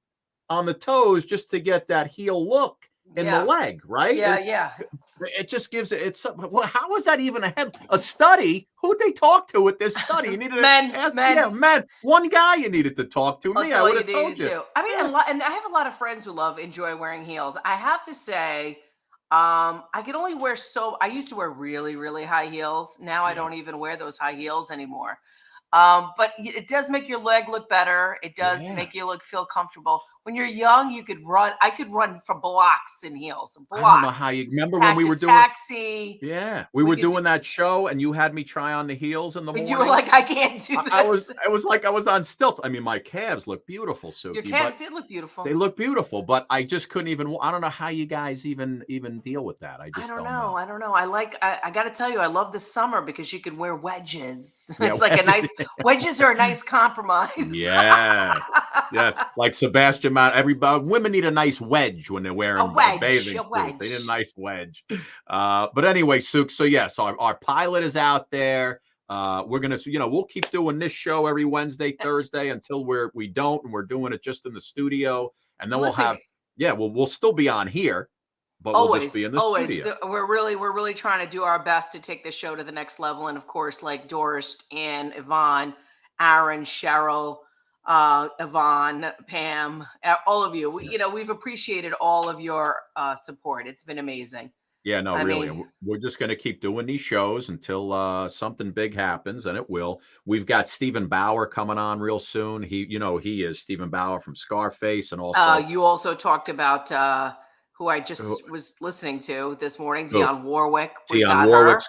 on the toes just to get that heel look in the leg, right? Yeah. It just gives it. Well, how was that even a study? Who'd they talk to with this study? You needed men. Yeah, men. One guy you needed to talk to. Me, I would have told you. I mean, and I have a lot of friends who enjoy wearing heels. I have to say, I could only wear I used to wear really, really high heels. Now I don't even wear those high heels anymore. But it does make your leg look better. It does make you feel comfortable. When you're young, you could run. I could run for blocks in heels. Blocks. I don't know how you remember when we were doing Taxi. Yeah, we were doing that show, and you had me try on the heels in the morning. You were like, I can't do this. It was like I was on stilts. I mean, my calves look beautiful, Suki. Your calves did look beautiful. They look beautiful, but I just couldn't even. I don't know how you guys even deal with that. I just don't know. I don't know. I got to tell you, I love the summer because you can wear wedges. Yeah, it's like a nice wedges are a nice compromise. Yeah, like Sebastian. Women need a nice wedge when they're wearing bathing suits. They need a nice wedge. But anyway, Suk. So yes, our pilot is out there. We're gonna, we'll keep doing this show every Wednesday, Thursday until we don't, and we're doing it just in the studio, and then we'll still be on here, but we'll just be in the studio. We're really trying to do our best to take the show to the next level, and of course, like Doris and Yvonne, Aaron, Cheryl, Yvonne, Pam, all of you. We've appreciated all of your support. It's been amazing. Yeah, no, really. We're just going to keep doing these shows until something big happens, and it will. We've got Stephen Bauer coming on real soon. He is Stephen Bauer from Scarface, and also you also talked about who I just was listening to this morning, Dionne Warwick. Dionne Warwick,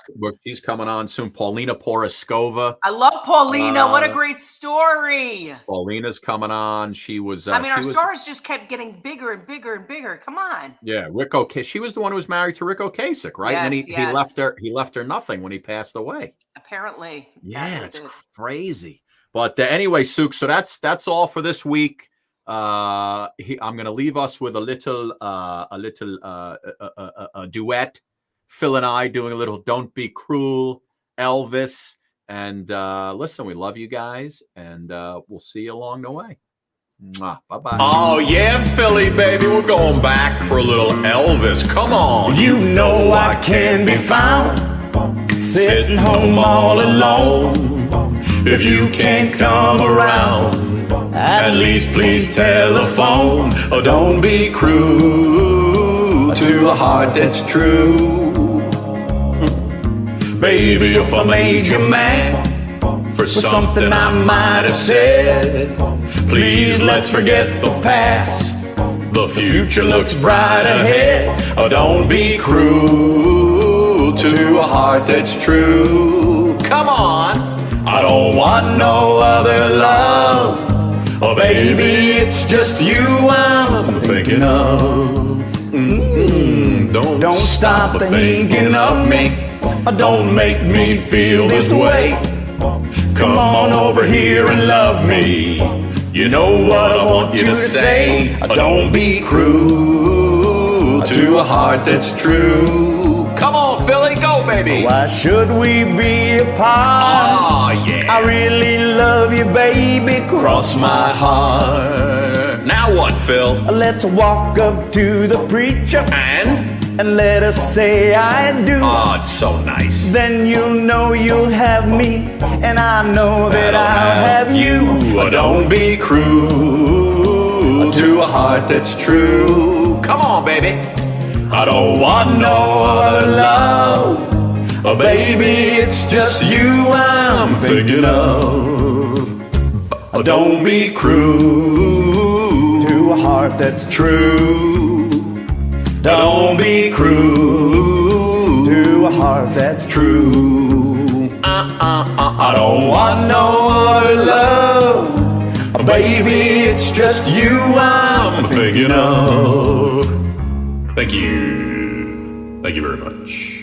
she's coming on soon. Paulina Poroskova. I love Paulina. What a great story. Paulina's coming on. She was. Our stars just kept getting bigger and bigger and bigger. Come on. Yeah, Rick Ocasek. She was the one who was married to Rick Ocasek, right? Yes, and then he left her. He left her nothing when he passed away. Apparently. Yeah, it's crazy. But anyway, Suk. So that's all for this week. I'm going to leave us with a little duet. Phil and I doing a little "Don't Be Cruel," Elvis, and listen, we love you guys, and we'll see you along the way. Mwah. Bye-bye. Oh yeah, Philly baby, we're going back for a little Elvis. Come on. You know I can be found sitting home all alone. If you can't come around, at least please telephone. Oh, don't be cruel to a heart that's true. Baby, if I made you mad for something I might have said, please let's forget the past. The future looks bright ahead. Oh, don't be cruel to a heart that's true. Come on. I don't want no other love. Oh, baby, it's just you I'm thinking of. Don't stop thinking of me. Don't make me feel this way. Come on over here and love me. You know what I want you to say. Don't be cruel to a heart that's true. Come on, Philly, go, baby. Why should we be apart? Oh, yeah. I really love you, baby. Cross my heart. Now what, Phil? Let's walk up to the preacher and let us say I do. Oh, it's so nice. Then you'll know you'll have me, and I know that I'll have you. Don't be cruel to a heart that's true. Come on, baby. I don't want no other love. Oh, baby, it's just you I'm thinking of. Don't be cruel to a heart that's true. Don't be cruel to a heart that's true. I don't want no other love. Oh, baby, it's just you I'm thinking of. Thank you. Thank you very much.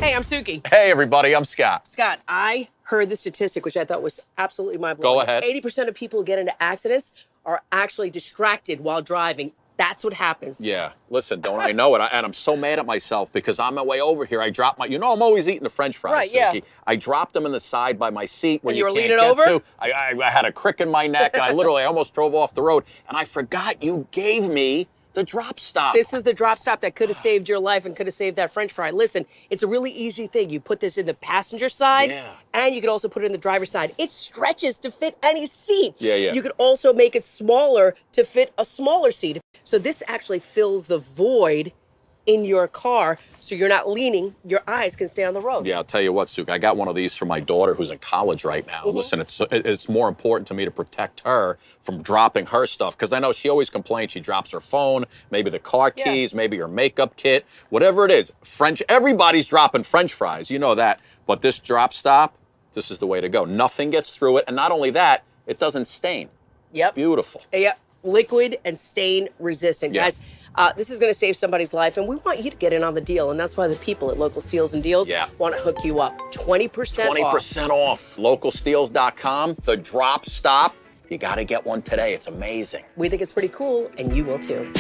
Hey, I'm Suki. Hey, everybody, I'm Scott. Scott, I heard the statistic, which I thought was absolutely mind-blowing. Go ahead. 80% of people who get into accidents are actually distracted while driving. That's what happens. Yeah, listen, don't I know it? And I'm so mad at myself because on my way over here, I dropped my, I'm always eating the French fries, Right, yeah. Suki. I dropped them in the side by my seat when And you were can't leaning get over? to. I had a crick in my neck, and I almost drove off the road. And I forgot you gave me the drop stop. This is the drop stop that could have saved your life and could have saved that French fry. Listen, it's a really easy thing. You put this in the passenger side, and you could also put it in the driver's side. It stretches to fit any seat. Yeah. You could also make it smaller to fit a smaller seat. So this actually fills the void in your car, so you're not leaning, your eyes can stay on the road. Yeah, I'll tell you what, Suk, I got one of these for my daughter who's in college right now. Listen, it's more important to me to protect her from dropping her stuff, because I know she always complains she drops her phone, maybe the car keys, maybe her makeup kit, whatever it is. Everybody's dropping French fries, you know that. But this drop stop, this is the way to go. Nothing gets through it, and not only that, it doesn't stain. Yep. It's beautiful. Yep. Liquid and stain resistant. Guys, this is going to save somebody's life, and we want you to get in on the deal, and that's why the people at Local Steals and Deals want to hook you up. 20% off. 20% off. Localsteals.com, the drop stop. You got to get one today. It's amazing. We think it's pretty cool, and you will too.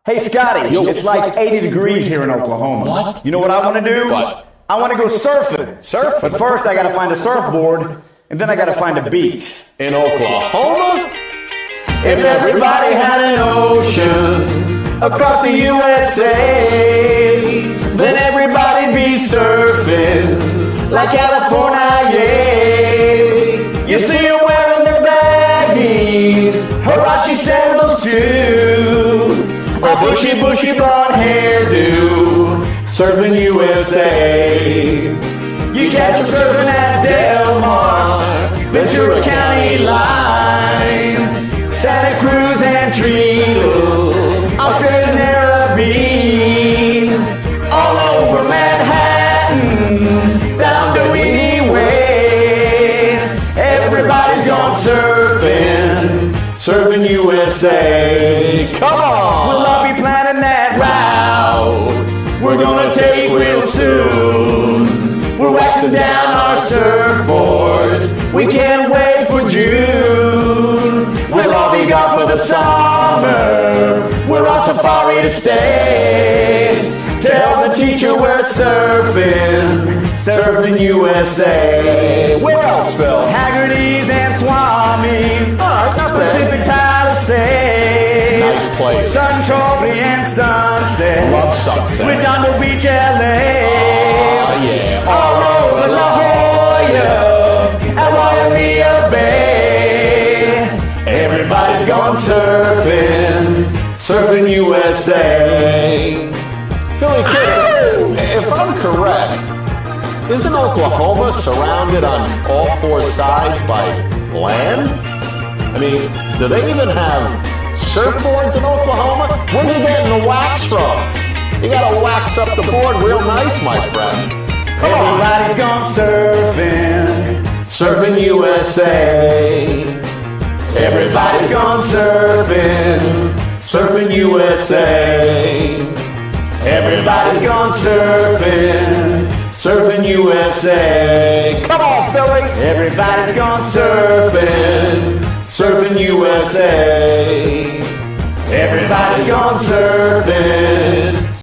Hey, Scotty, it's like 80 degrees here in Oklahoma. What? You know what I want to do? What? I want to go surfing. Surfing? But first, I got to find a surfboard, and then I got to find a beach. In Oklahoma? If everybody had an ocean across the USA, then everybody'd be surfing like California, yeah. You see them wearing their baggies, Huarache sandals too, a bushy blonde hairdo, surfing USA. You catch them surfing at Del Mar, Ventura County line, Santa Cruz and Treacle, Australian Caribbean, all over Manhattan, down to Way. Everybody's gone surfing USA. Come on! We'll all be planning that route we're gonna take real soon. We're waxing down our surfboards. We can't wait for June. We'll all be gone for the summer. We're on safari to stay. Tell the teacher we're surfing USA. Where else, Phil? Haggerty's and Swami's. Pacific Palisades. Nice place. Sun Trophy and Sunset. Love Sunset. Redondo Beach, LA. Oh, yeah. All over La Jolla and Waimea Bay. Everybody's gone surfing USA. Philly kids, if I'm correct, isn't Oklahoma surrounded on all four sides by land? I mean, do they even have surfboards in Oklahoma? Where are you getting the wax from? You gotta wax up the board real nice, my friend. Everybody's gone surfing USA. Everybody's gone surfing USA. Everybody's gone surfing USA. Come on, Philly! Everybody's gone surfing USA. Everybody's gone surfing